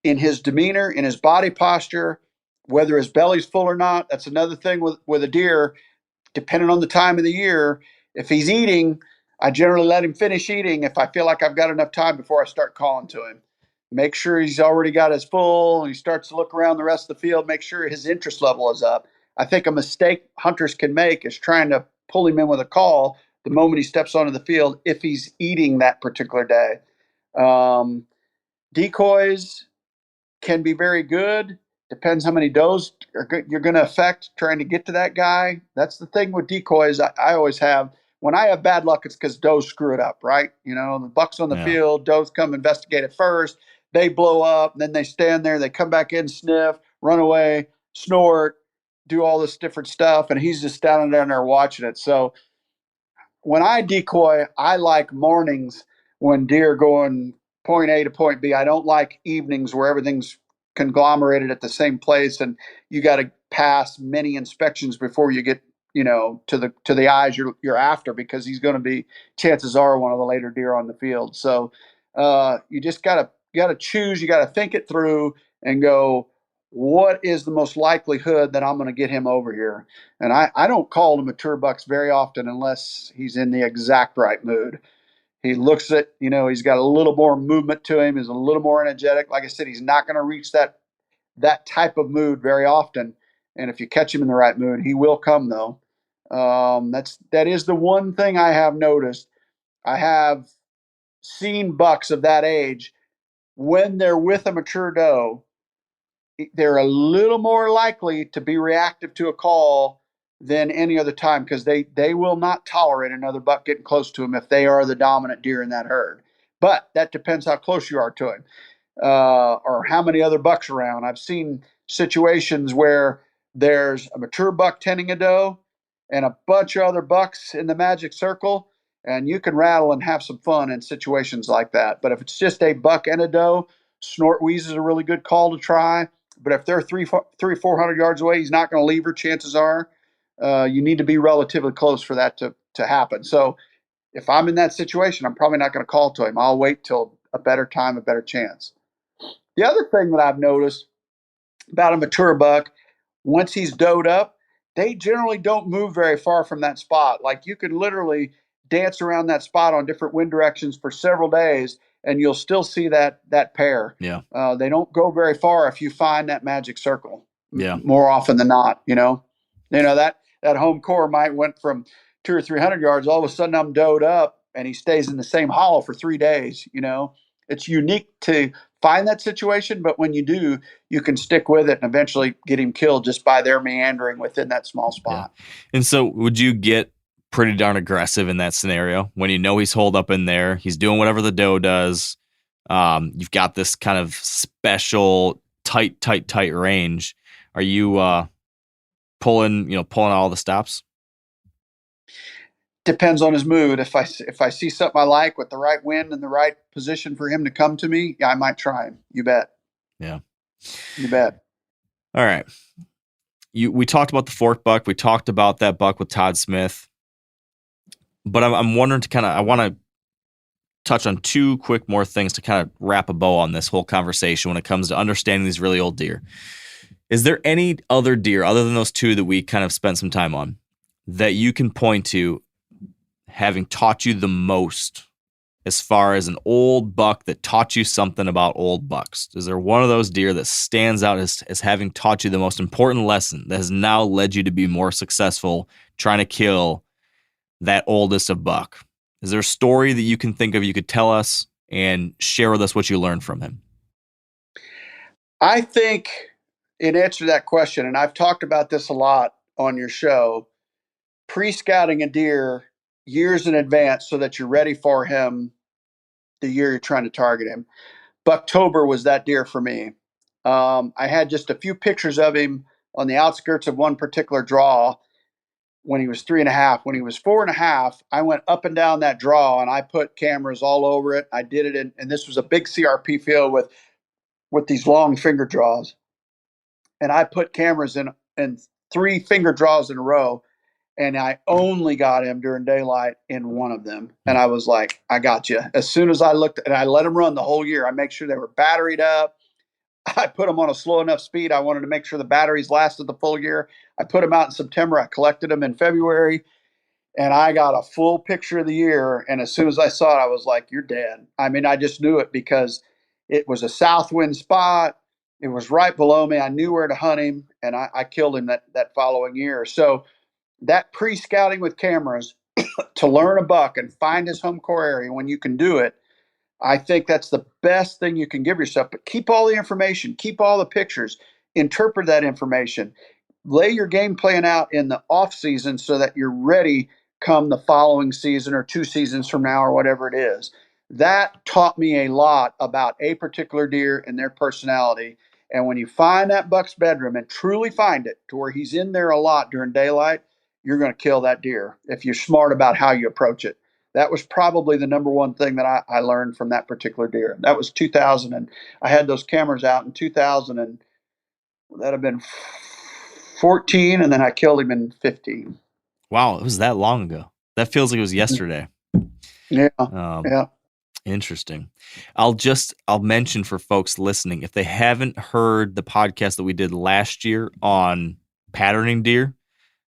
Speaker 4: in his demeanor, in his body posture, whether his belly's full or not, that's another thing with a deer. Depending on the time of the year, if he's eating, I generally let him finish eating if I feel like I've got enough time before I start calling to him. Make sure he's already got his full, and he starts to look around the rest of the field, make sure his interest level is up. I think a mistake hunters can make is trying to pull him in with a call the moment he steps onto the field if he's eating that particular day. Um, Decoys can be very good. Depends how many does you're going to affect trying to get to that guy. That's the thing with decoys. I always have, when I have bad luck, it's because does screw it up, right? The buck's on the
Speaker 3: Yeah.
Speaker 4: field, does come investigate it first. They blow up, then they stand there, they come back in, sniff, run away, snort, do all this different stuff, and he's just standing down there watching it. So when I decoy, I like mornings when deer are going point A to point B. I don't like evenings where everything's conglomerated at the same place and you got to pass many inspections before you get to the eyes you're after, because he's going to be, chances are, one of the later deer on the field. So you just gotta choose. You got to think it through and go, what is the most likelihood that I'm going to get him over here? And I don't call to mature bucks very often unless he's in the exact right mood. He looks at, he's got a little more movement to him, he's a little more energetic. Like I said, he's not going to reach that type of mood very often. And if you catch him in the right mood, he will come though. That is the one thing I have noticed. I have seen bucks of that age, when they're with a mature doe, they're a little more likely to be reactive to a call than any other time, because they will not tolerate another buck getting close to them if they are the dominant deer in that herd. But that depends how close you are to him, or how many other bucks around. I've seen situations where there's a mature buck tending a doe, and a bunch of other bucks in the magic circle, and you can rattle and have some fun in situations like that. But if it's just a buck and a doe, snort wheeze is a really good call to try. But if they're 400 yards away, he's not going to leave her. Chances are, you need to be relatively close for that to happen. So if I'm in that situation, I'm probably not going to call to him. I'll wait till a better time, a better chance. The other thing that I've noticed about a mature buck, once he's doed up, they generally don't move very far from that spot. Like you can literally dance around that spot on different wind directions for several days, and you'll still see that pair.
Speaker 3: Yeah.
Speaker 4: They don't go very far if you find that magic circle.
Speaker 3: Yeah.
Speaker 4: More often than not, that home core might went from 200 or 300 yards. All of a sudden, I'm doed up, and he stays in the same hollow for 3 days. It's unique to find that situation, but when you do, you can stick with it and eventually get him killed just by their meandering within that small spot.
Speaker 3: Yeah. And so would you get pretty darn aggressive in that scenario when you know he's holed up in there, he's doing whatever the doe does, you've got this kind of special tight range? Are you pulling all the stops?
Speaker 4: Depends on his mood. If I see something I like with the right wind and the right position for him to come to me, I might try him. You bet.
Speaker 3: Yeah.
Speaker 4: You bet.
Speaker 3: All right. We talked about the fork buck. We talked about that buck with Todd Smith. But I'm wondering I want to touch on 2 quick more things to kind of wrap a bow on this whole conversation when it comes to understanding these really old deer. Is there any other deer other than those 2 that we kind of spent some time on that you can point to having taught you the most as far as an old buck that taught you something about old bucks? Is there one of those deer that stands out as having taught you the most important lesson that has now led you to be more successful trying to kill that oldest of buck? Is there a story that you can think of you could tell us and share with us what you learned from him?
Speaker 4: I think in answer to that question, and I've talked about this a lot on your show, pre-scouting a deer years in advance so that you're ready for him the year you're trying to target him. Bucktober was that deer for me. I had just a few pictures of him on the outskirts of one particular draw when he was 3.5. When he was 4.5, I went up and down that draw and I put cameras all over it. I did it and this was a big CRP field with these long finger draws. And I put cameras in 3 finger draws in a row. And I only got him during daylight in one of them. And I was like, I got you. As soon as I looked, and I let him run the whole year. I make sure they were batteried up. I put them on a slow enough speed. I wanted to make sure the batteries lasted the full year. I put them out in September. I collected them in February. And I got a full picture of the year. And as soon as I saw it, I was like, you're dead. I mean, I just knew it because it was a south wind spot. It was right below me. I knew where to hunt him. And I killed him that following year. So that pre-scouting with cameras to learn a buck and find his home core area when you can do it, I think that's the best thing you can give yourself. But keep all the information, keep all the pictures, interpret that information, lay your game plan out in the off season so that you're ready come the following season or 2 seasons from now or whatever it is. That taught me a lot about a particular deer and their personality. And when you find that buck's bedroom and truly find it to where he's in there a lot during daylight, you're going to kill that deer if you're smart about how you approach it. That was probably the number one thing that I learned from that particular deer. That was 2000, and I had those cameras out in 2000, and that'd have been 14, and then I killed him in 15.
Speaker 3: Wow, it was that long ago. That feels like it was yesterday.
Speaker 4: Yeah,
Speaker 3: yeah. Interesting. I'll mention for folks listening, if they haven't heard the podcast that we did last year on patterning deer,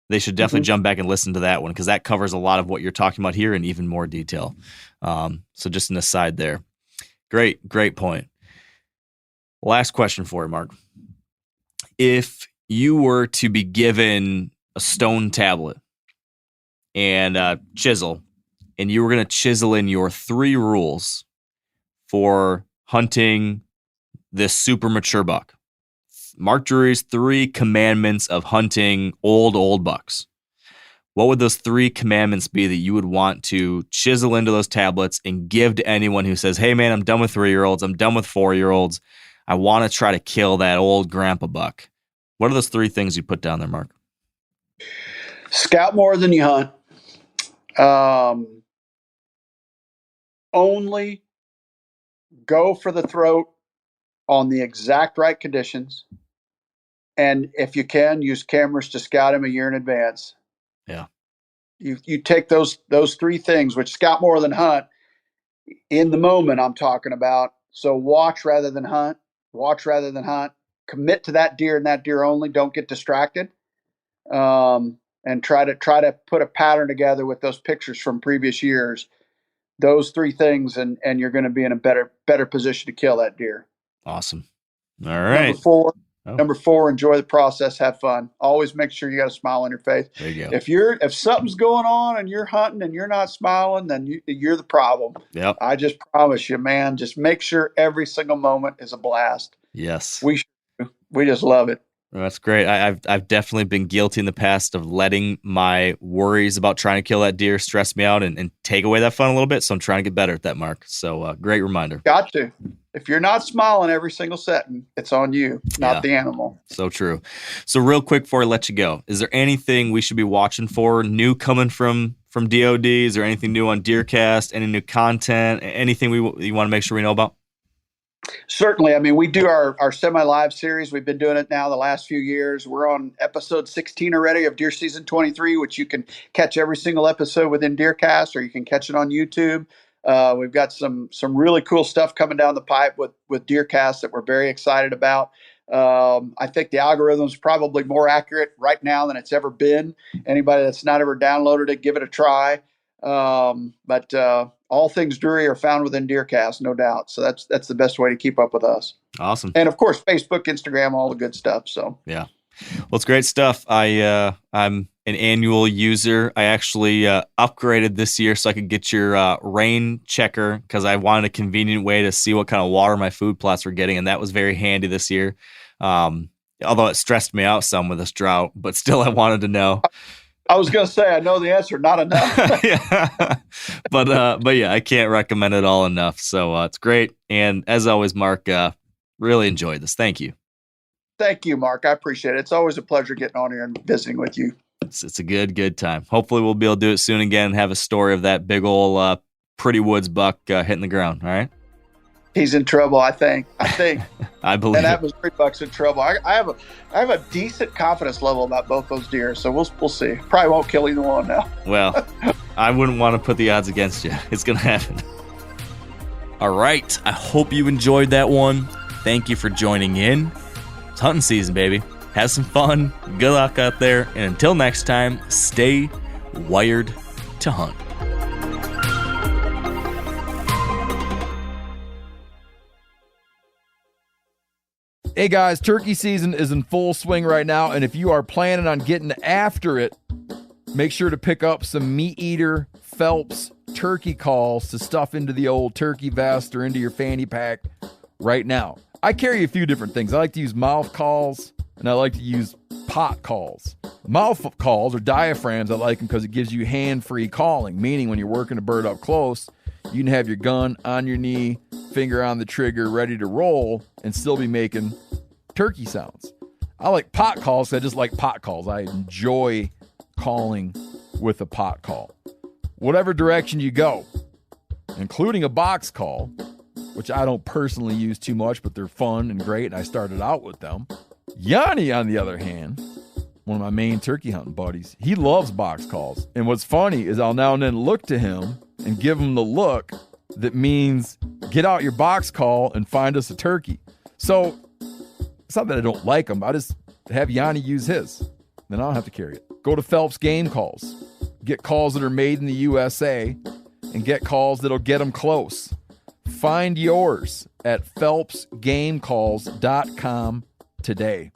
Speaker 3: they should definitely jump back and listen to that one because that covers a lot of what you're talking about here in even more detail. So just an aside there. Great point. Last question for you, Mark. If you were to be given a stone tablet and a chisel, and you were going to chisel in your 3 rules for hunting this super mature buck, Mark Drury's 3 commandments of hunting old bucks. What would those 3 commandments be that you would want to chisel into those tablets and give to anyone who says, hey man, I'm done with 3-year-olds. I'm done with 4-year-olds. I want to try to kill that old grandpa buck. What are those 3 things you put down there, Mark?
Speaker 4: Scout more than you hunt. Only go for the throat on the exact right conditions. And if you can, use cameras to scout him a year in advance.
Speaker 3: Yeah.
Speaker 4: You take those three things, which scout more than hunt, in the moment I'm talking about. So watch rather than hunt. Watch rather than hunt. Commit to that deer and that deer only. Don't get distracted. And try to put a pattern together with those pictures from previous years. Those three things, and you're going to be in a better position to kill that deer.
Speaker 3: Awesome. All right.
Speaker 4: Number four, enjoy the process, have fun. Always make sure you got a smile on your face.
Speaker 3: There you go.
Speaker 4: If something's going on and you're hunting and you're not smiling, then you're the problem.
Speaker 3: Yep.
Speaker 4: I just promise you, man, just make sure every single moment is a blast.
Speaker 3: Yes.
Speaker 4: We just love it.
Speaker 3: That's great. I've definitely been guilty in the past of letting my worries about trying to kill that deer stress me out and take away that fun a little bit. So I'm trying to get better at that, Mark. So great reminder.
Speaker 4: Got to. If you're not smiling every single setting, it's on you, not the animal.
Speaker 3: So true. So real quick before I let you go, is there anything we should be watching for new coming from DOD? Is there anything new on DeerCast? Any new content? Anything you want to make sure we know about?
Speaker 4: Certainly. I mean, we do our semi-live series. We've been doing it now the last few years. We're on episode 16 already of Deer Season 23, which you can catch every single episode within DeerCast, or you can catch it on YouTube. We've got some really cool stuff coming down the pipe with DeerCast that we're very excited about. I think the algorithm's probably more accurate right now than it's ever been. Anybody that's not ever downloaded it, give it a try. But all things Drury are found within DeerCast, no doubt. So that's the best way to keep up with us.
Speaker 3: Awesome.
Speaker 4: And of course, Facebook, Instagram, all the good stuff. So
Speaker 3: yeah, well, it's great stuff. I'm an annual user. I actually upgraded this year so I could get your rain checker because I wanted a convenient way to see what kind of water my food plots were getting, and that was very handy this year. Although it stressed me out some with this drought, but still I wanted to know.
Speaker 4: I was going to say, I know the answer, not enough.
Speaker 3: Yeah. But yeah, I can't recommend it all enough. So it's great. And as always, Mark, really enjoyed this. Thank you.
Speaker 4: Thank you, Mark. I appreciate it. It's always a pleasure getting on here and visiting with you.
Speaker 3: It's a good time. Hopefully we'll be able to do it soon again and have a story of that big old Pretty Woods buck hitting the ground. All right.
Speaker 4: He's in trouble, I think.
Speaker 3: I believe.
Speaker 4: And that was Missouri buck's in trouble. I have a decent confidence level about both those deer, so we'll see. Probably won't kill either one now.
Speaker 3: Well, I wouldn't want to put the odds against you. It's gonna happen. All right. I hope you enjoyed that one. Thank you for joining in. It's hunting season, baby. Have some fun. Good luck out there. And until next time, stay wired to hunt.
Speaker 1: Hey guys, turkey season is in full swing right now, and if you are planning on getting after it, make sure to pick up some Meat Eater Phelps turkey calls to stuff into the old turkey vest or into your fanny pack right now. I carry a few different things. I like to use mouth calls, and I like to use pot calls. Mouth calls or diaphragms, I like them because it gives you hand-free calling, meaning when you're working a bird up close, you can have your gun on your knee, finger on the trigger, ready to roll, and still be making turkey sounds. I like pot calls. I just like pot calls. I enjoy calling with a pot call. Whatever direction you go, including a box call, which I don't personally use too much, but they're fun and great, and I started out with them. Yanni, on the other hand, one of my main turkey hunting buddies, he loves box calls. And what's funny is I'll now and then look to him and give him the look that means get out your box call and find us a turkey. So it's not that I don't like them. I just have Yanni use his. Then I don't have to carry it. Go to Phelps Game Calls. Get calls that are made in the USA and get calls that'll get them close. Find yours at phelpsgamecalls.com today.